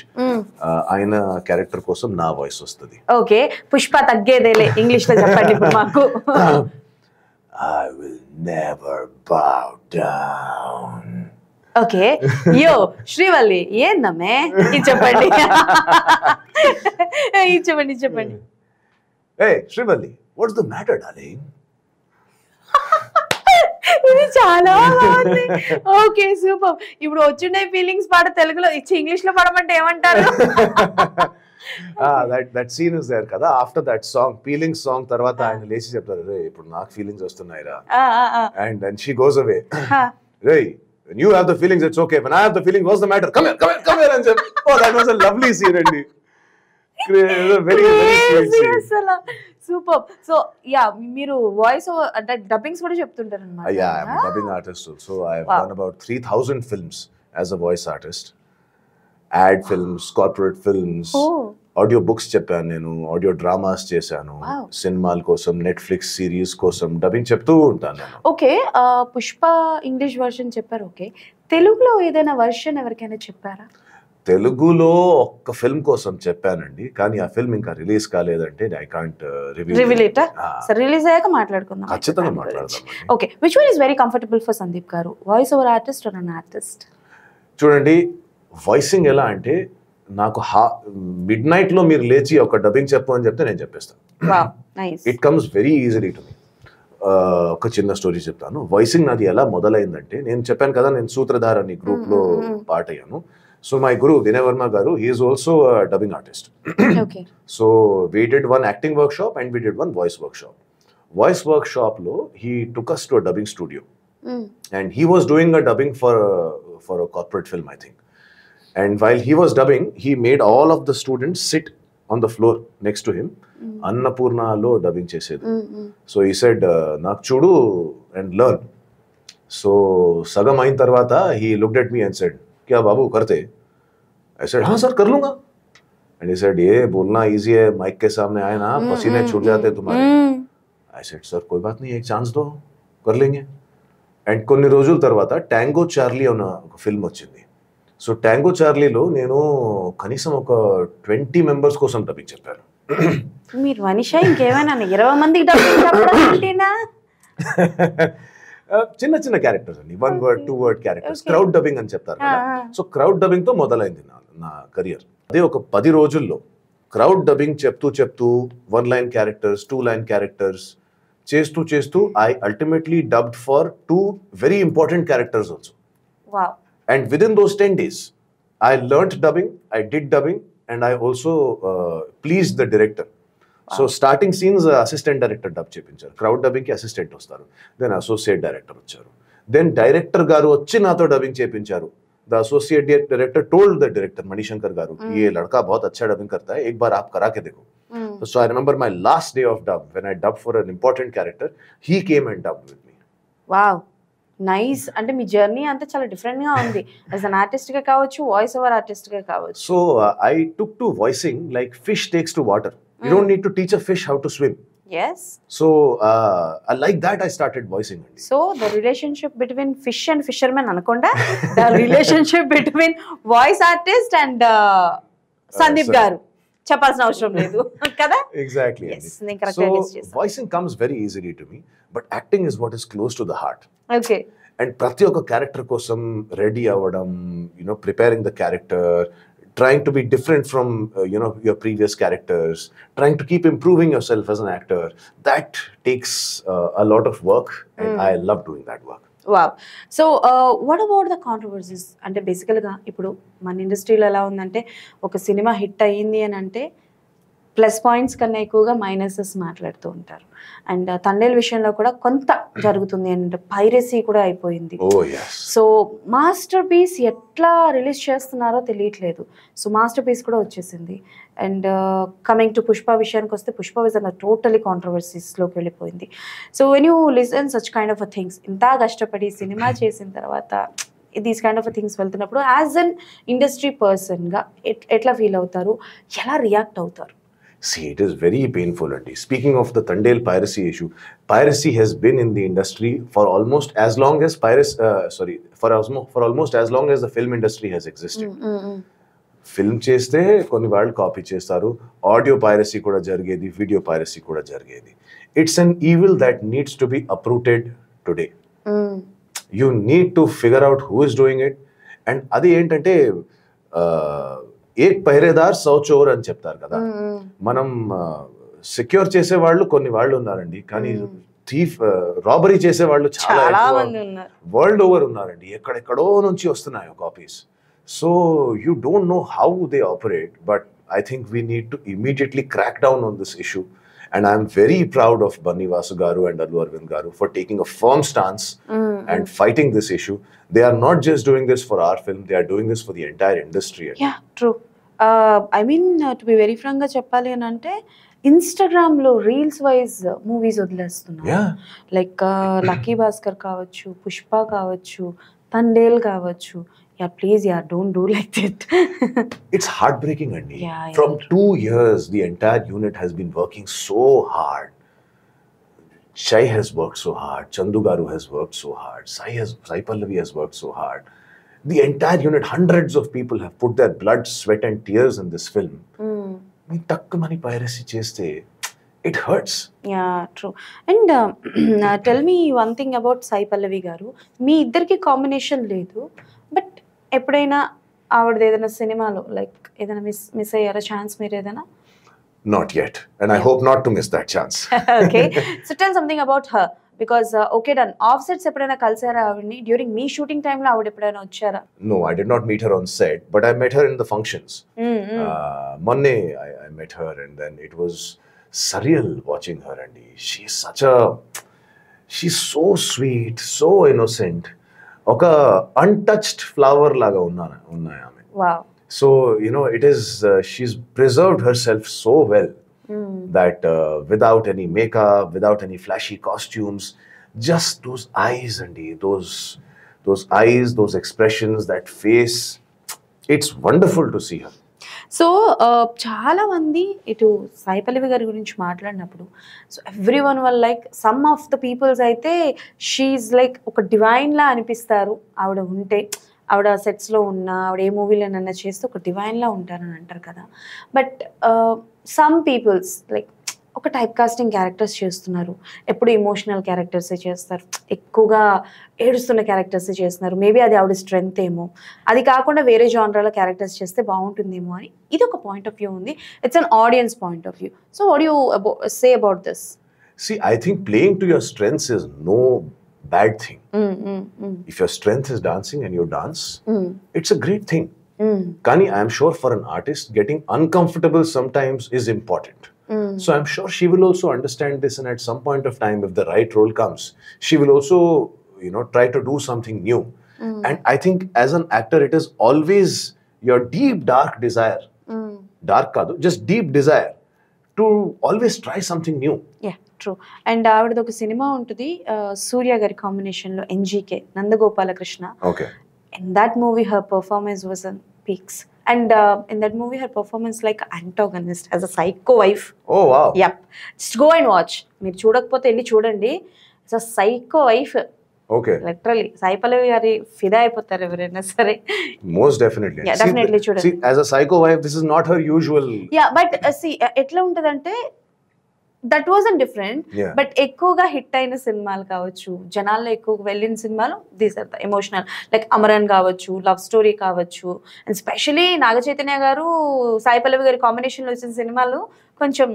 ఆయన క్యారెక్టర్ కోసం నా వాయిస్ వస్తుంది. ఓకే, పుష్ప తగ్గేదేలే, ఇంగ్లీష్ లో చెప్పండి ఇప్పుడు మాకు. I will never bow down. Okay, యో శ్రీవల్లి ఏందమ్మే ఇది చెప్పండి. ఇది చెప్పండి చెప్పండి. Hey Srivalli, what's the matter, darling? ఇది చాలా బాగుంది. Okay super. ఇప్పుడు వచ్చిండే ఫీలింగ్స్ పాట తెలుగులో ఇచ్చి ఇంగ్లీష్ లో పాడమంటే ఏమంటారు? that scene is there kada. After that song, feeling song tarvata ఆయన లేచి చెప్తారు, రే ఇప్పుడు నాకు feelings వస్తున్నాయిరా, and she goes away. Ray, when you have the feelings it's okay, when I have the feelings what's the matter, come here and say, oh that was a lovely scene అండి. very sweet scene. Super. So yeah మీరు voice అంటే dubbings కూడా చెప్తుంటారు అన్నమాట. Yeah, I'm a dubbing artist also. I've done about 3,000 films as a voice artist. Ad films, corporate films, audio books చెప్పాను నేను, audio dramas చేశాను, సినిమాల కోసం, నెట్ఫ్లిక్స్ సిరీస్ కోసం డబ్బింగ్ చెప్తూ ఉంటాను నేను. ఓకే, పుష్ప ఇంగ్లీష్ వర్షన్ చెప్పారు. ఓకే, తెలుగులో ఏదైనా వర్షన్ ఎవరికైనా చెప్పారా? తెలుగులో ఒక్క ఫిల్మ్ కోసం చెప్పానండి, కానీ ఆ ఫిల్మ్ ఇంకా రిలీజ్ కాలేదంటే ఐ కాంట్ రివీల్ ఇట్. సరే, రిలీజ్ అయ్యాక మాట్లాడుకుందాం. ఖచ్చితంగా మాట్లాడదాం. Okay, which one is very comfortable for Sandeep గారు, voice over artist or an artist? చూడండి, వాయిసింగ్ ఎలా అంటే నాకు మిడ్ నైట్ లో మీరు లేచి ఒక డబ్బింగ్ చెప్పు అని చెప్తే నేను చెప్పేస్తాను. It comes very easily to me. ఒక చిన్న స్టోరీ చెప్తాను. వాయిసింగ్ నాది ఎలా మొదలైందంటే, నేను చెప్పాను కదా నేను సూత్రధార్ అని గ్రూప్ లో పార్ట్ అయ్యాను. So my guru Vinay Verma garu, he is also a dubbing artist. Okay. So we did one acting workshop and we did one voice workshop. Voice workshop lo he took us to a dubbing studio. And he was doing a dubbing for a corporate film, I think. And while he was dubbing, he made all of the students sit on the floor next to him. Annapurna lo dubbing chesedi. So he said, "Nak chudu and learn." So sagam ayin tarvata he looked at me and said, क्या बाबू करते? I said, हाँ sir कर लूंगा. And he said, ये बोलना easy है, mic के सामने आए ना पसीने छूट जाते तुम्हारे. I said, सर कोई बात नहीं, एक चांस दो, कर लेंगे. And కొన్ని రోజుల తర్వాత ట్యాంగో చార్లీ అన్న ఒక ఫిల్మ్ వచ్చింది. సో ట్యాంగో చార్లీలో నేను కనీసం ఒక 20 మెంబర్స్ కోసం డబ్బింగ్ చెప్పాను. మీరు మనిషా ఇంకేమైనా 20 మందికి డబ్బింగ్ చెప్పడం ఏంటినా? చిన్న చిన్న క్యారెక్టర్స్ అండి, 1 word 2 word characters, crowd dubbing అని చెప్తారు కదా. సో క్రౌడ్ డబ్బింగ్ తో మొదలైంది నా కెరియర్. అదే ఒక 10 రోజుల్లో క్రౌడ్ డబ్బింగ్ చెప్తూ 1 line క్యారెక్టర్స్, 2 line క్యారెక్టర్స్ చేస్తూ I ultimately dubbed for 2 very important characters also. Wow. And within those 10 days I learnt dubbing, I did dubbing, and I also pleased the director. So starting scenes assistant director dub చేయించారు, crowd dubbing కి assistant వస్తారు, then associate director వచ్చారు, then director garu వచ్చి నాతో dubbing చేయించారు. The associate director told the director Manishankar garu, ये लड़का बहुत अच्छा डबिंग करता है, एक बार आप करा के देखो. So I remember my last day of dub when I dubbed for an important character, he came and dubbed with me. Wow. Nice. అంటే మీ జర్నీ అంతా చాలా డిఫరెంట్ గా ఉంది, యాజ్ అన్ ఆర్టిస్ట్ గా కావచ్చు, వాయిస్ ఓవర్ ఆర్టిస్ట్ గా కావచ్చు. So I took to voicing like fish takes to water. You don't need to teach a fish how to swim. Yes. So like that I started voicing. So the relationship between fish and fisherman anakonda, the relationship between voice artist and Sandeep garu చెప్పాల్సిన అవసరం లేదు కదా. Exactly. Yes, నేను correct గా guess చేశాను. Voicing comes very easily to me, but acting is what is close to the heart. Okay. And ప్రతి ఒక్క character కోసం రెడీ అవ్వడం, preparing the character, trying to be different from your previous characters, trying to keep improving yourself as an actor, that takes a lot of work, and I love doing that work. Wow. So what about the controversies? అంటే బేసికల్ గా ఇప్పుడు మన ఇండస్ట్రీలో ఎలా ఉందంటే, ఒక cinema hit అయ్యింది అని అంటే ప్లస్ పాయింట్స్ కన్నా ఎక్కువగా మైనసెస్ మాట్లాడుతూ ఉంటారు. అండ్ తండేల్ విషయంలో కూడా కొంత జరుగుతుంది అండ్ పైరసీ కూడా అయిపోయింది. సో మాస్టర్ పీస్ ఎట్లా రిలీజ్ చేస్తున్నారో తెలియట్లేదు. సో మాస్టర్ పీస్ కూడా వచ్చేసింది. అండ్ కమింగ్ టు పుష్ప విషయానికి వస్తే పుష్ప విజయంగా టోటలీ కాంట్రవర్సీస్లోకి వెళ్ళిపోయింది. So when you listen such kind of things, ఇంత కష్టపడి సినిమా చేసిన తర్వాత దీస్ కైండ్ ఆఫ్ థింగ్స్ వెళ్తున్నప్పుడు యాజ్ అన్ ఇండస్ట్రీ పర్సన్గా ఎట్లా ఫీల్ అవుతారు, ఎలా రియాక్ట్ అవుతారు? See, it is very painful, Andy. Speaking of the Tandel piracy issue, piracy has been in the industry for almost as long as for almost as long as the film industry has existed. Film చేస్తే కొన్ని వాళ్ళు copy చేస్తారు, audio piracy కూడా జరిగేది, video piracy కూడా జరిగేది. It's an evil that needs to be uprooted today. You need to figure out who is doing it. And అది ఏంటంటే ఏక్ పహరేదార్ సౌ చోర్ అని చెప్తారు కదా. మనం సెక్యూర్ చేసే వాళ్ళు కొన్ని వాళ్ళు ఉన్నారండి, కానీ థీఫ్ రాబరీ చేసే వాళ్ళు చాలా వరల్డ్ ఓవర్ ఉన్నారండి. ఎక్కడెక్కడో నుంచి వస్తున్నాయి copies. So you don't know how they operate, but I think we need to immediately crack down on this issue. And I'm very proud of Banni Vasu garu and Allu Arvind garu for taking a firm stance and fighting this issue. They are not just doing this for our film, they are doing this for the entire industry. Yeah, true. I mean, to be very frank ga cheppali anante Instagram lo reels wise movies వదిలేస్తున్నారు. Like Lucky Bhaskar కావచ్చు, పుష్ప కావచ్చు, తండేల్ కావచ్చు. Yeah, please, don't do like that. It's heartbreaking, Andy. From 2 years, the entire unit has been working so hard. Shai has worked so hard. Chandu Garu has worked so hard. Sai Pallavi has worked so hard. The entire unit, hundreds of people have put their blood, sweat and tears in this film. Takkamani piracy cheste, it hurts. Yeah, true. And tell me one thing about Sai Pallavi garu. మీ ఇద్దరికి combination లేదు, but ఎప్పుడైనా ఆవిడది ఏదైనా సినిమాలో like ఏదైనా miss అయ్యారా chance మీరు ఏదైనా? Not yet, and I hope not to miss that chance. Okay, so tell something about her, because okay done, offsets ఎప్పుడైనా కలిసారా ఆవిడని? డ్యూరింగ్ మీ షూటింగ్ టైమ్ లో ఆవిడ ఎప్పుడైనా వచ్చారా? No, I did not meet her on set, but I met her in the functions. Monday I met her, and then it was surreal watching her, and she's so sweet, so innocent. ఒక untouched flower లాగా ఉన్నాయి ఆమె. Wow. So it is she's preserved herself so well that without any makeup, without any flashy costumes, just those eyes and those eyes, those expressions, that face, it's wonderful to see her. So చాలా మంది ఇటు సాయి పల్లవి గారి గురించి మాట్లాడినప్పుడు so every one will like some of the peoples అయితే she like ఒక డివైన్లా అనిపిస్తారు ఆవిడ ఉంటే. ఆవిడ సెట్స్లో ఉన్న ఆవిడ ఏ మూవీలోనన్నా చేస్తే ఒక డివైన్లా ఉంటారని అంటారు కదా. బట్ సమ్ పీపుల్స్ లైక్ ఒక టైప్ కాస్టింగ్ క్యారెక్టర్స్ చేస్తున్నారు, ఎప్పుడు ఇమోషనల్ క్యారెక్టర్సే చేస్తారు, ఎక్కువగా ఏడుస్తున్న క్యారెక్టర్సే చేస్తున్నారు. మేబీ అది ఆవిడ స్ట్రెంగ్త్ ఏమో, అది కాకుండా వేరే జానరాలో క్యారెక్టర్స్ చేస్తే బాగుంటుందేమో అని ఇది ఒక పాయింట్ ఆఫ్ వ్యూ ఉంది. It's an audience point of view. So what you say about this? See, I think playing to your strengths is no bad thing. If your strength is dancing and you dance, it's a great thing. Kani, I am sure for an artist, getting uncomfortable sometimes is important. So I'm sure she will also understand this, and at some point of time, if the right role comes, she will also try to do something new. And I think as an actor, it is always your deep dark desire, dark kadu, just deep desire to always try something new. Yeah, true. And ఆవిడది ఒక cinema ఉంటుంది సూర్య గారి combination లో, NGK, Nandagopalakrishna. Okay. In that movie her performance was on peaks, and in that movie her performance like antagonist as a psycho wife. Oh wow. Yep, just go and watch. మీరు చూడకపోతే వెళ్ళి చూడండి. It's a psycho wife. Okay. Literally Sai Pallavi గారి ఫిదా అయిపోతారు ఎవరైనా సరే. Most definitely. Yeah, definitely చూడండి. See, as a psycho wife, this is not her usual. Yeah, but see ఎట్లా ఉంటదంటే దట్ వాజన్ డిఫరెంట్. బట్ ఎక్కువగా హిట్ అయిన సినిమాలు కావచ్చు, జనాల్లో ఎక్కువగా వెళ్ళిన సినిమాలు these are the emotional, like Amaran కావచ్చు, లవ్ స్టోరీ కావచ్చు, అండ్ స్పెషలీ నాగ చైతన్య గారు సాయి పల్లవి గారి కాంబినేషన్లో వచ్చిన సినిమాలు కొంచెం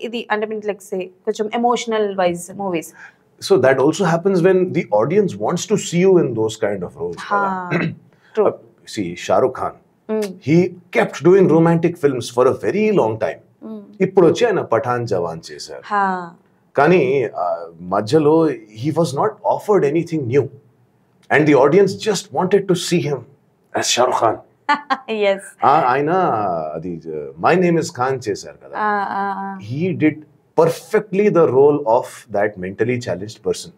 ఇది అంటే మీన్స్ లైక్ సే కొంచెం emotional wise movies. So that also happens when the audience wants to see you in those kind of roles. True. See, Shah Rukh Khan, he kept doing romantic films for a very long time. ఇప్పుడు వచ్చి ఆయన పఠాన్ జవాన్ చేశారు. హా కానీ మధ్యలో he was not offered anything new and the audience just wanted to see him as Shah Rukh Khan. yes ఆయన అది my name is Khan చేశారు కదా. he did perfectly the role of that mentally challenged person.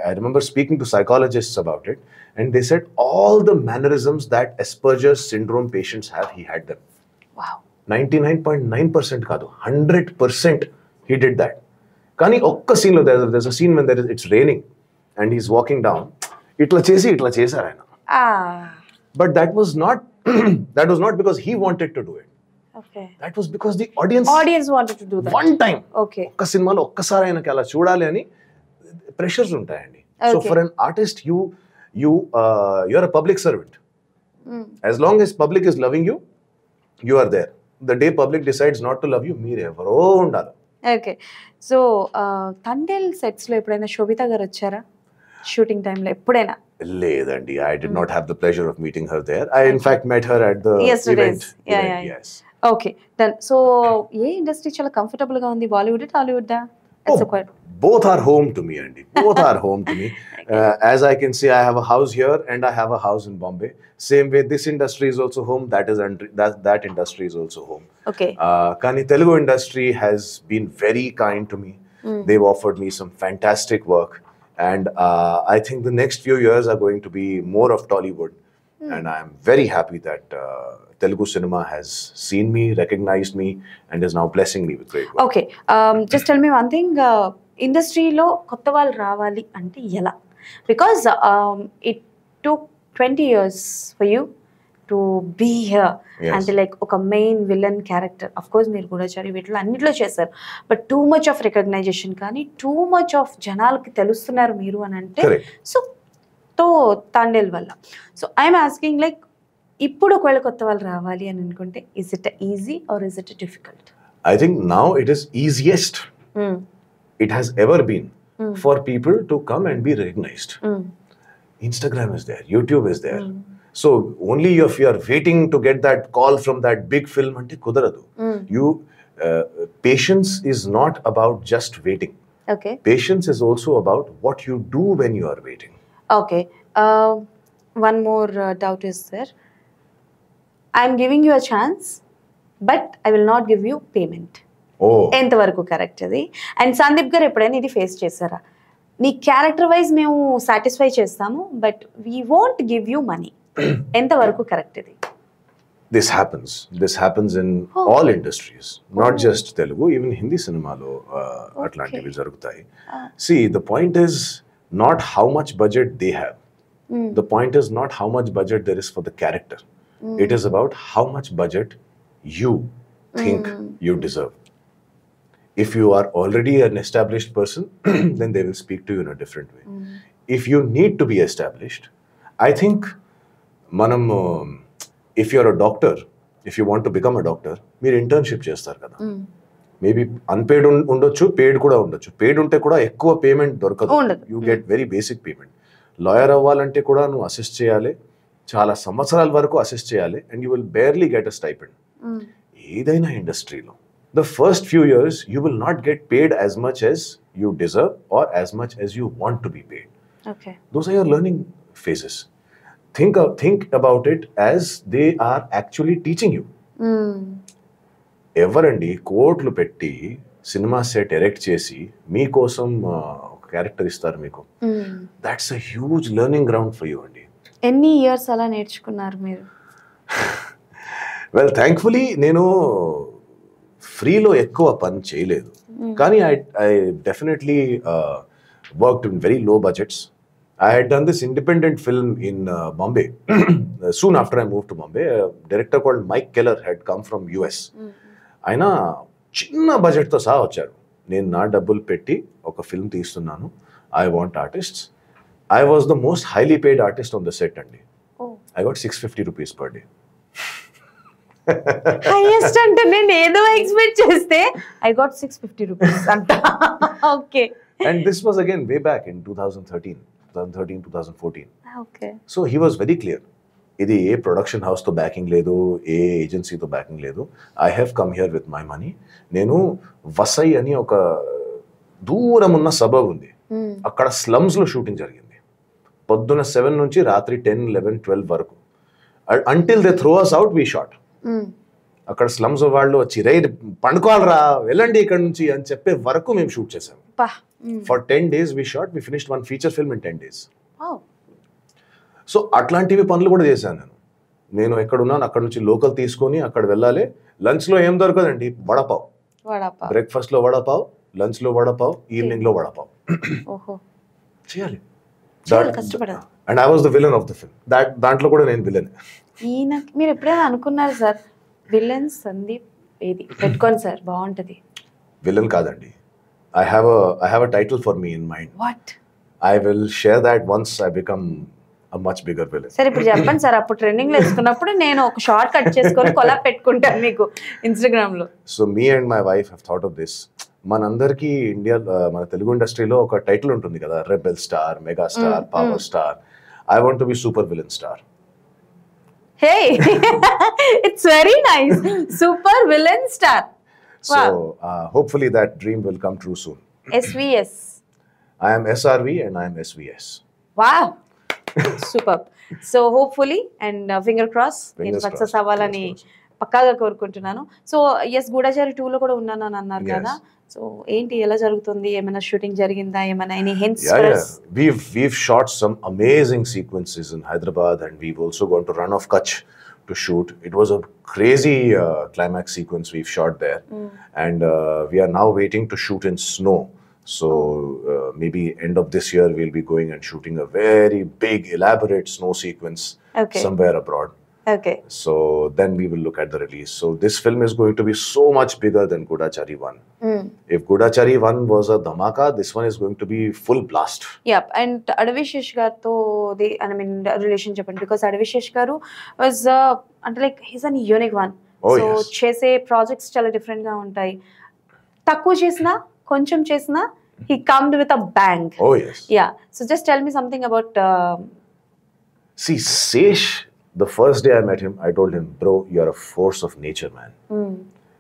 I remember speaking to psychologists about it and they said all the mannerisms that Asperger's syndrome patients have, he had them. wow 99.9% కాదు 100% he did that. కానీ ఒక్క scene లో there's a scene when it's raining and he's walking down, ఇట్లా చేశారు ఆయన. But that was not because he wanted to do it. okay That was because the audience wanted to do that one time. okay ఒక్క సినిమాలో ఒక్కసారి ఆయనకి అలా చూడాలి అని ప్రెషర్స్ ఉంటాయండి. So Okay. For an artist you're a public servant. As long as public is loving you, you are there. The day public decides not to love you, మీరు ఎవరో ఉండాలి. ఓకే సో తండేల్ సెట్స్ లో ఎప్పుడైనా శోభిత గారు వచ్చారా shooting టైంలో ఎప్పుడైనా? లేదండి, I did not have the pleasure of meeting her there. I in fact met her at the Yesterday's. event. Yeah. Yes. Okay done. So ఏ ఇండస్ట్రీ చాలా కంఫర్టబుల్ గా ఉంది, Bollywood Tollywood? Both are home to me, Andy. Both are home to me. As I can say, I have a house here and I have a house in Bombay. Same way, this industry is also home. That industry is also home. Okay Kani Telugu industry has been very kind to me. They've offered me some fantastic work, and I think the next few years are going to be more of Tollywood. And I'm very happy that Telugu cinema has seen me, recognized me, and is now blessing me with great work. Okay just tell me one thing, ఇండస్ట్రీలో కొత్త వాళ్ళు రావాలి అంటే ఎలా? Because it took 20 years for you to be here. Yes. అంటే like ఒక main villain character, of course మీరు గూఢచారి వీటిలో అన్నిట్లో చేశారు, but too much of recognition కానీ టూ మచ్ ఆఫ్ జనాలకి తెలుస్తున్నారు మీరు అని అంటే Correct. సో తో తాండేల్ వల్ల. సో ఐఎమ్ ఆస్కింగ్ లైక్ ఇప్పుడు ఒకవేళ కొత్త వాళ్ళు రావాలి అని అనుకుంటే is it easy or is it difficult? I think now it is easiest it has ever been for people to come and be recognized. Instagram is there, YouTube is there. So only if you are waiting to get that call from that big film ante kudaradu. Patience is not about just waiting. Okay Patience is also about what you do when you are waiting. Okay one more doubt is sir, I'm giving you a chance but I will not give you payment. Oh, ఎంతవరకు correct అది? And Sandeep గారు ఎప్పుడైనా ఇది face చేశారా? నీ character wise మేము satisfy చేస్తాము but we won't give you money, ఎంతవరకు కరెక్ట్ ఇది? this happens in all industries, not just Telugu, even Hindi cinema lo atlantivi jarugutayi. See, the point is not how much budget they have. The point is not how much budget there is for the character. It is about how much budget you think you deserve. If you are already an established person, then they will speak to you in a different way. If you need to be established, I think manam if you're a doctor, if you want to become a doctor, మీరు internship చేస్తారు కదా. Maybe unpaired ఉండొచ్చు, పేడ్ కూడా ఉండొచ్చు. పేడ్ ఉంటే కూడా ఎక్కువ payment దొరకదు, you get very basic payment. Lawyer అవ్వాలంటే కూడా నువ్వు అసిస్ట్ చేయాలి, చాలా సంవత్సరాల వరకు అసిస్ట్ చేయాలి, and you will barely get a stipend. ఏదైనా ఇండస్ట్రీలో the first few years you will not get paid as much as you deserve or as much as you want to be paid. Okay. Those are your learning phases. Think about it as they are actually teaching you. ఎవరండి కోట్లు పెట్టి cinema set erect చేసి మీకోసం ఒక character ఇస్తారు మీకు? That's a huge learning ground for you అండి. ఎన్ని ఇయర్స్ అలా నేర్చుకున్నారు మీరు? వెల్, థ్యాంక్ఫుల్లీ నేను ఫ్రీలో ఎక్కువ పని చేయలేదు, కానీ I definitely worked in very low budgets. I had done this independent film in Bombay. Soon after I moved to Bombay, a director called Mike Keller had come from US. ఆయన చిన్న బడ్జెట్తో సహా వచ్చారు. నేను నా డబ్బులు పెట్టి ఒక ఫిల్మ్ తీస్తున్నాను, I want artists. I was the most highly paid artist on the set అండి. I got 650 rupees per day. Highest అంటే నేను ఏదో ఎక్స్పెక్ట్ చేస్తే ఐ గాట్ 650 రూపీస్ అంట. Okay. And this was again way back in 2013, 2014. Okay. So he was very clear. ఇది ఏ production హౌస్తో backing లేదు, ఏ ఏజెన్సీతో backing లేదు. I have come here with my money. నేను వసై అని ఒక దూరం ఉన్న సబబ్ ఉంది, అక్కడ స్లమ్స్లో షూటింగ్ జరిగింది. పొద్దున 7 నుంచి రాత్రి 10, 11, 12 వరకు. Until they throw us out we shot. అక్కడ స్లమ్స్ వాళ్ళు వచ్చి రే పండుకోవాలరా వెళ్ళండి ఇక్కడ నుంచి అని చెప్పే వరకు మేము షూట్ చేసాము. For 10 days we shot. We finished 1 feature film in 10 days. So అట్లాంటివి పనులు కూడా చేశాను నేను ఎక్కడున్నాను అక్కడ నుంచి లోకల్ తీసుకొని అక్కడ వెళ్ళాలి. లంచ్లో ఏం దొరకదండి, వడపావ్. బ్రేక్ఫాస్ట్లో వడపావ్, లంచ్లో వడపావ్, ఈవినింగ్లో వడపావ్ చేయాలి. And I was the villain of the film. దాంట్లో కూడా నేను విలన్. మీరు ఎప్పుడైనా అనుకున్నారు సార్ విలన్ సందీప్ ఏది పెట్టుకోండి సార్ బాగుంటది? విలన్ కాదండి. I have a title for me in mind. What? I will share that once I become a much bigger villain. Sir ఇప్పుడు చెప్పండి సార్, అప్పుడు ట్రెండింగ్ లో వేసుకున్నప్పుడు నేను ఒక షార్ట్ కట్ చేసుకొని కొలాబ్ పెట్టుకుంటాను మీకు ఇన్స్టాగ్రామ్ లో. So me and my wife have thought of this. మనందరికీ ఇండియా మన తెలుగు ఇండస్ట్రీలో ఒక టైటిల్ ఉంటుంది కదా, rebel star, mega star, power star. I want to be super villain star. Hey, it's very nice. Super villain star. So hopefully that dream will come true soon. SVS. I am SRV and I am SVS. Wow. Super. So hopefully and finger cross నేను success అవ్వాలని పక్కాగా కోరుకుంటున్నాను. So yes గూఢచారి 2 లో కూడా ఉన్నాను అని అన్నారు కదా, సో ఏంటి ఎలా జరుగుతుంది, ఏమైనా షూటింగ్ జరిగిందా, ఏమైనా any hints for us? We've shot some amazing sequences in Hyderabad and we've also gone to Run of Kutch to shoot. It was a crazy climax sequence we've shot there. And we are now waiting to shoot in snow. So maybe end of this year we'll be going and shooting a very big elaborate snow sequence somewhere abroad. Okay. So then we will look at the release. So this film is going to be so much bigger than Gudachari 1. If Gudachari 1 was a dhamaka, this one is going to be full blast. Yep. And Advishesh garto relation చెప్పండి, because Advishesh garu was అంటే like he's an unique one. So చేసే projects చాలా different గా ఉంటాయి. తక్కువ చేసినా కొంచెం చేసినా he comed with a bang. Oh yes. Yeah. So just tell me something about see Sesh. The first day I met him, I told him, bro, you're a force of nature, man.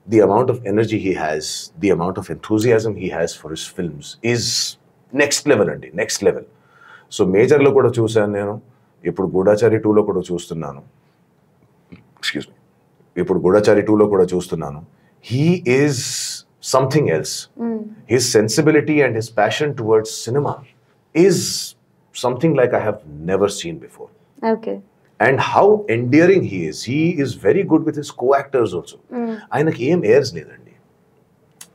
The amount of energy he has, the amount of enthusiasm he has for his films is next level అండి, next level. So మేజర్లో కూడా చూశాను నేను, ఇప్పుడు గూఢచారి 2లో కూడా చూస్తున్నాను. Excuse me, ఇప్పుడు గూఢచారి 2లో కూడా చూస్తున్నాను. He is something else. His sensibility and his passion towards cinema is something like I have never seen before. Okay. And how endearing he is. He is very good with his co-actors also. Ayanaki em airs ledandi.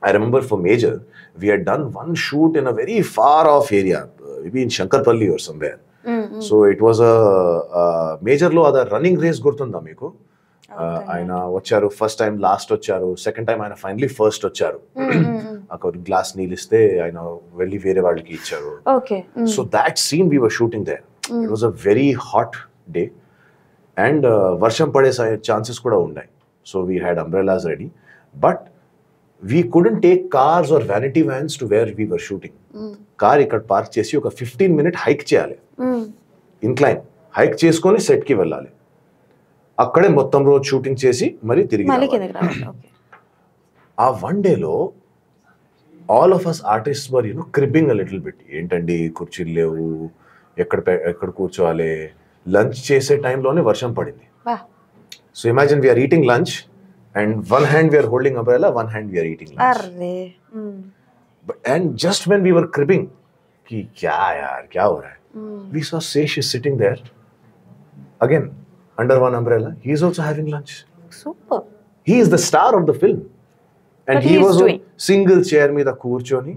I remember for Major, we had done one shoot in a very far off area, maybe in Shankarpalli or somewhere. So it was a Major lo ada running race gurtunda meeku. Ayana vacharu first time, last vacharu, second time ayana finally first vacharu. Akaru glass neeliste ayana velli vere valliki icharu. Okay. So that scene we were shooting there. It was a very hot day. And వర్షం పడే chances కూడా ఉన్నాయి. So we had umbrellas ready, but we couldn't take cars or vanity vans to where we were shooting. Car ఇక్కడ park చేసి ఒక 15-minute hike చేయాలి, incline hike చేసుకొని సెట్కి వెళ్ళాలి. అక్కడే మొత్తం రోజు షూటింగ్ చేసి మళ్ళీ తిరిగి ఆ 1 dayలో all of us artist were cribbing a little bit. ఏంటండి కుర్చీలు లేవు, ఎక్కడ కూర్చోవాలి. లంచ్ చేసే టైంలోనే వర్షం పడింది. So imagine we're eating lunch and one hand we're holding umbrella, one hand we're eating lunch. And just when we were cribbing कि क्या यार क्या हो रहा है, we saw Sesh is sitting there again under one umbrella. He is also having lunch. Super. He is the star of the film, and but he was doing single chair మీద కూర్చొని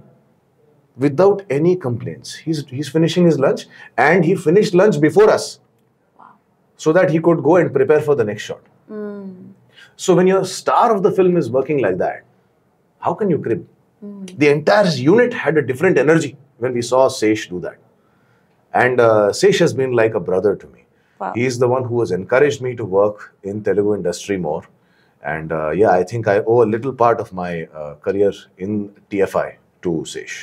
without any complaints. He's finishing his lunch, and he finished lunch before us, so that he could go and prepare for the next shot. So when your star of the film is working like that, how can you crib? The entire unit had a different energy when we saw Sesh do that. And Sesh has been like a brother to me. Wow. He is the one who has encouraged me to work in Telugu industry more. And yeah, I think I owe a little part of my career in TFI to Sesh.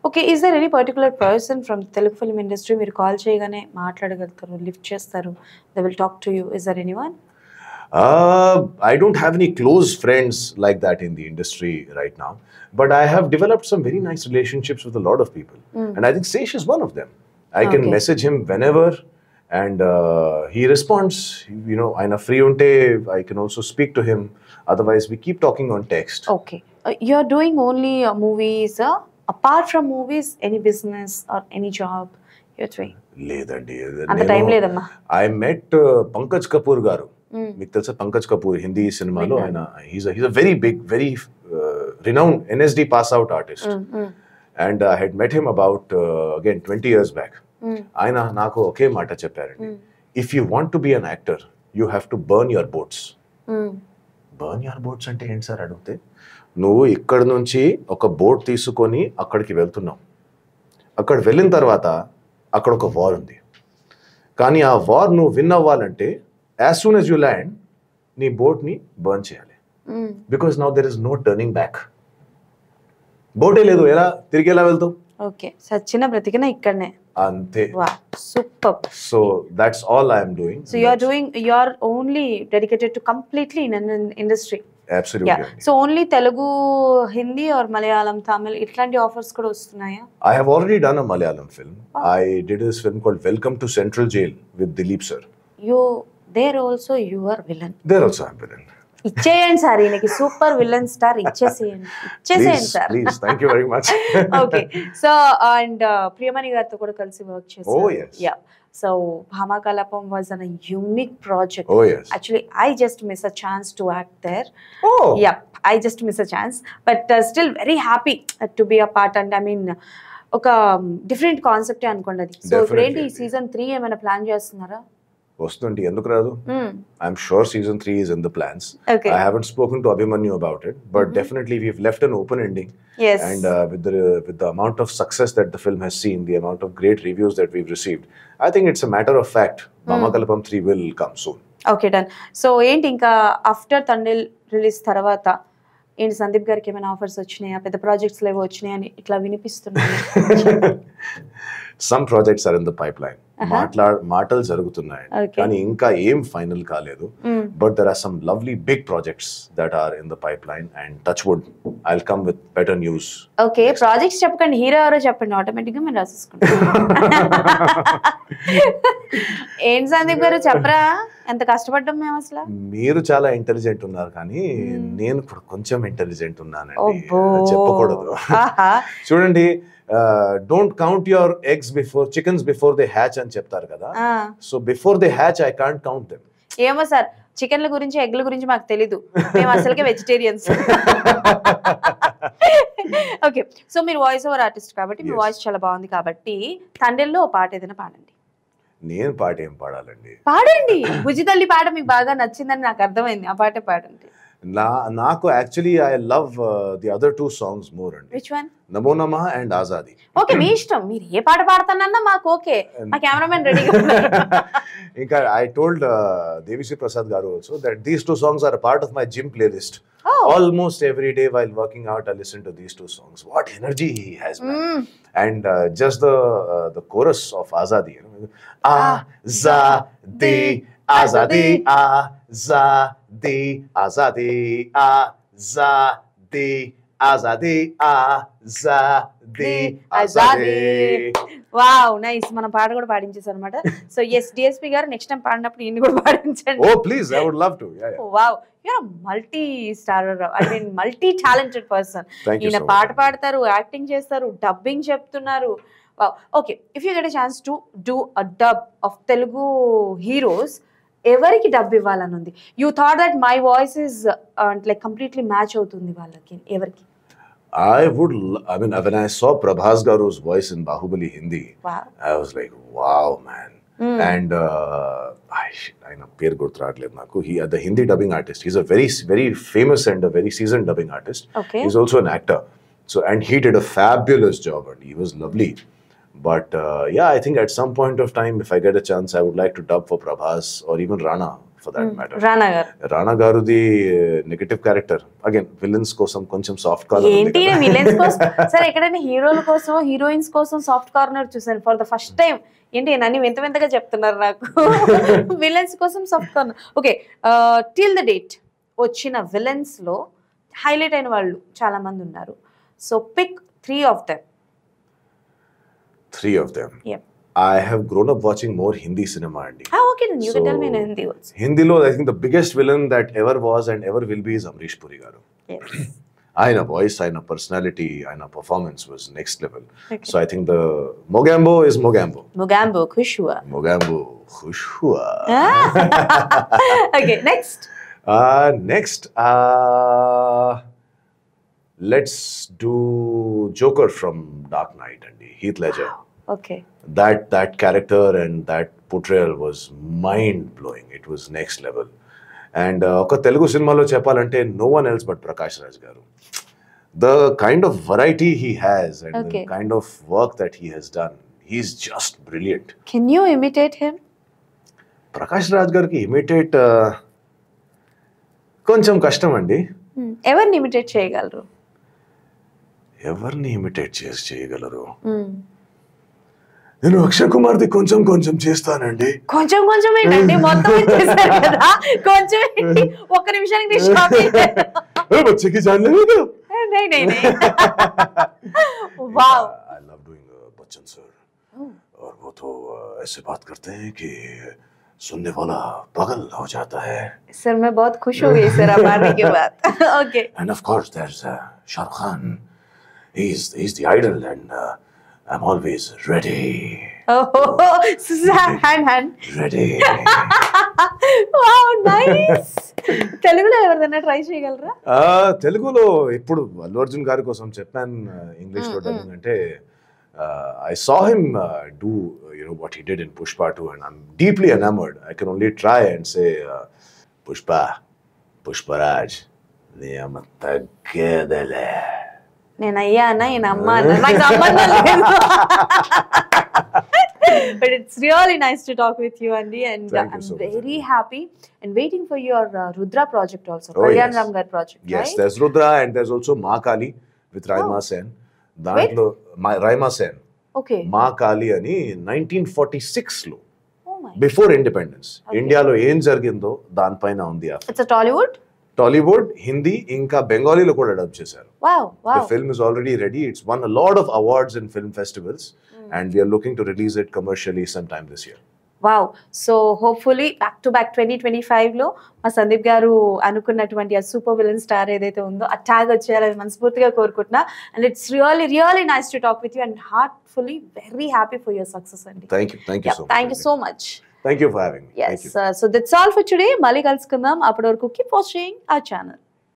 Okay, is there any particular person from Telugu film industry మీరు call చేయగానే మాట్లాడగలుగుతారు, lift చేస్తారు, they will talk to you? Is there anyone? I don't have any close friends like that in the industry right now, but I have developed some very nice relationships with a lot of people, and I think Sesh is one of them. I can Okay. message him whenever, and he responds. You know, I'm free unte, I can also speak to him. Otherwise, we keep talking on text. Okay, you are doing only movies, apart from movies any business or any job you are doing? లేదండి, అంత time లేదమ్మా. I met Pankaj Kapoor garu. మీకు తెలుసా పంకజ్ కపూర్? హిందీ సినిమాలో ఆయన he's a very big, very renowned NSD pass out artist, and I had met him about again 20 years back. ఆయన నాకు ఒకే మాట చెప్పారండి, if you want to be an actor you have to burn your boats. Burn your boats అంటే ఏంటి sir అడిగితే, నువ్వు ఇక్కడ నుంచి ఒక బోట్ తీసుకొని అక్కడికి వెళ్తున్నావు, అక్కడ వెళ్ళిన తర్వాత అక్కడ ఒక వార్ ఉంది, కానీ ఆ వార్ నువ్వు విన్ అవ్వాలంటే as soon as you land నీ బోట్ని బర్న్ చేయాలి, because now there is no turning back. బోటే లేదు, ఎలా తిరిగి ఎలా వెళ్తావు? ఓకే, సచిన బ్రతికిన ఇక్కడనే. అంతే. Wow, super. So that's all I'm doing. So you are only dedicated to completely in industry? Absolutely. So only Telugu, Hindi or Malayalam, Tamil ఇట్లాంటి ఆఫర్స్ కూడా వస్తున్నాయా? I have already done a Malayalam film. I did this film called Welcome to Central Jail with Dileep sir. There also you are villain. There also I'm villain. ఇచ్చేయండి sir, ఈయనకి super villain star ఇచ్చేసేయండి sir. Please, thank you very much. Okay, so and Priyamani గారితో కూడా కలిసి work చేశారు. Oh yes. Yeah, so Bhamakalapam was an unique project. Oh yes. Actually, I just miss a chance to act there. Oh. Yeah, I just miss a chance, but still very happy to be a part. And I mean, ఒక different కాన్సెప్టే అనుకోండి అది. So ఇప్పుడు ఏంటి, season 3 ఏమైనా plan చేస్తున్నారా? వస్తుంది, ఎందుకు రాదు? I'm sure season 3 is in the plans. Okay. I haven't spoken to Abhimanyu about it, but definitely we've left an open ending. Yes. And with the amount of success that the film has seen, the amount of great reviews that we've received, I think it's a matter of fact. Bhamakalapam 3 will come soon. Okay, done. So ఏంటి ఇంకా after Thandel release తర్వాత ఏంటి సందీప్ గారికి ఏమైనా offers వచ్చినాయా, పెద్ద projects లేవో వచ్చినాయా అని ఇట్లా వినిపిస్తున్నాయి? Some projects are in the pipeline. మాటలు జరుగుతున్నాయి, Okay. కానీ ఇంకా ఏం ఫైనల్ కాలేదు. But there are some lovely big projects that are in the pipeline, and touch wood, I'll come with better news. Okay, projects చెప్పకండి, హీరో ఎవరో చెప్పండి, automatic గా మేము రాసేసుకుంటాం. ఏంటి సందీప్ గారు చెప్పరా, ఎంత కష్టపడ్డాం మేము అసలు. మీరు చాలా ఇంటెలిజెంట్ ఉన్నారు, కానీ నేను కూడా కొంచెం ఇంటెలిజెంట్ ఉన్నానండి, అబ్బో. చెప్పకూడదు. ఆహా. చూడండి, don't count your eggs before chickens before they hatch అని చెప్తారు కదా. So before they hatch I can't count them. ఏమో సార్, చికెన్ల గురించి ఎగ్ల గురించి మాకు తెలీదు, మేము అసలుకే వెజిటేరియన్స్. ఓకే, సో మీరు వాయిస్ ఓవర్ ఆర్టిస్ట్ కాబట్టి మీ వాయిస్ చాలా బాగుంది కాబట్టి తండ్రిలో ఓ పాట ఏదైనా పాడండి. నేను పాట ఏం పాడాలండి? పాడండి, బుజ్జి తల్లి పాట మీకు బాగా నచ్చిందని నాకు అర్థమైంది, ఆ పాటే పాడండి. నాకు actually I love the other 2 songs more అండి. Which one? Namo Namah and Azadi. Okay, మీ ఇష్టం, మీరు ఏ పాట పాడతానన్నా మాకు ఓకే, మా కెమెరామెన్ రెడీగా ఉన్నారు. ఇంకా ఐ టోల్డ్ దేవిశ్రీ ప్రసాద్ గారు also that these 2 songs are a part of my gym playlist. Almost every day while working out I listen to these 2 songs. What energy he has, man. And just the chorus of Azadi, you know, Azadi, Azadi, Azadi, Azadi, Azadi, Azadi, Azadi, Azadi. Wow, nice. మన పాట కూడా పాడించేసారు అనమాట. So yes, DSP గారు next time పాడినప్పుడు ఇన్ని కూడా పాడించండి. Oh please, I would love to. Yeah. Wow, you are multi starrer, I mean multi talented person. ఈయన పాట పాడతారు, యాక్టింగ్ చేస్తారు, డబ్బింగ్ చెప్తున్నారు. Wow. Okay, if you get a chance to do a dub of Telugu heroes, ఎవరికి dub ఇవ్వాలని ఉంది? You thought that my voice is like completely match అవుతుంది వాళ్ళకి, ఎవరికి? I mean, when I saw Prabhas Garu's voice in Bahubali Hindi, Wow. I was like, wow, man. And I know పేరు గుర్తురాట్లేదు నాకు. He the Hindi dubbing artist. He's a very, very famous and a very seasoned dubbing artist. Okay. He's also an actor. So, and he did a fabulous job, and he was lovely. But yeah, I think at some point of time, if I get a chance, I would like to dub for Prabhas or even Rana for that matter. Rana గారు రాణా గారుది negative character again villains కోసం కొంచెం soft corner ఏంటి villains కోసం సరే ఎక్కడైనా హీరోల కోసం హీరోయిన్స్ కోసం సాఫ్ట్ కార్నర్ చూసాను ఫర్ ద ఫస్ట్ టైం. ఏంటి నన్ను వింత వింతగా చెప్తున్నారు నాకు. విలన్స్ కోసం soft corner. Okay, till the date వచ్చిన విలన్స్ లో హైలైట్ అయిన వాళ్ళు చాలా మంది ఉన్నారు. So pick 3 of them. 3 of them. Yep. I have grown up watching more Hindi cinema andi. Okay, then you can tell me in Hindi also. Hindilo, I think the biggest villain that ever was and ever will be is Amrish Puri garu. Yes. Aina voice, aina personality, aina performance was next level. Okay. So I think the Mogambo is Mogambo. Mogambo, khush hua. Mogambo, khush hua. Okay, next. Next, let's do Joker from Dark Knight and Heath Ledger. Okay. That character and that portrayal was mind blowing. It was next level. And oka Telugu cinema lo cheppalante no one else but Prakash Raj garu. The kind of variety he has and Okay. the kind of work that he has done, he's just brilliant. Can you imitate him? Prakash Raj garki imitate కొంచెం కష్టం అండి. ఎవరిని imitate చేయగలరు? ఎవరిని imitate చేయగలరు? నేను Akshay Kumar the కొంచెం కొంచెం చేస్తానండి. కొంచెం కొంచెం ఏంటండి, మొత్తం చేశారు కదా. కొంచెం ఏంటి, ఒక్క నిమిషానికి షాప్ బచ్చకి జానలేదు. Wow, I love doing Bachchan sir और वो तो ऐसे बात करते हैं कि सुनने वाला पागल हो जाता है. सर मैं बहुत खुश हो गई सर आप आने के बाद. Okay. And of course there's Shah Rukh Khan. He's the idol and I'm always ready. Oh, hand. Ready. Wow, nice. తెలుగులో ఎవరిదైనా ట్రై చేయగలరా? తెలుగులో ఇప్పుడు అల్లు అర్జున్ గారి కోసం చెప్పాను ఇంగ్లీష్ లో డబ్బింగ్ అంటే I saw him do what he did in Pushpa 2 and I'm deeply enamored. I can only try and say Pushparaj niyama taggedale. నేను అయ్యా అన్న ఈయన అమ్మ అన్న నాకు సంబంధం లేదు. But it's really nice to talk with you, Andy, and Thank you I'm so much, very happy and waiting for your Rudra project also. Oh, Kalyan yes. Ram Gar project, Yes, right? there's Rudra and there's also Ma Kali with Raima Sen. దాంట్లో Raima Sen. Okay. Ma Kali అని 1946 లో Oh my. Before independence Okay. ఇండియాలో ఏం జరిగిందో దానిపైన ఉంది. It's a Tollywood? Tollywood, Hindi ఇంకా బెంగాలీలో కూడా డబ్ చేశారు. Wow, wow. The film is already ready. It's won a lot of awards in film festivals and we are looking to release it commercially sometime this year. Wow. So hopefully back to back 2025 లో మా సందీప్ గారు అనుకున్నటువంటి ఆ super villain star ఏదైతే ఉందో ఆ tag వచ్చేయాలని మనస్ఫూర్తిగా కోరుకుంటున్నా. And it's really nice to talk with you and heartfully very happy for your success అండి. Thank you so much. Thank you so much. Thank you for having me. Yes, so that's all for today. మళ్ళీ కలుసుకుందాం. అప్పటి వరకు keep watching our channel.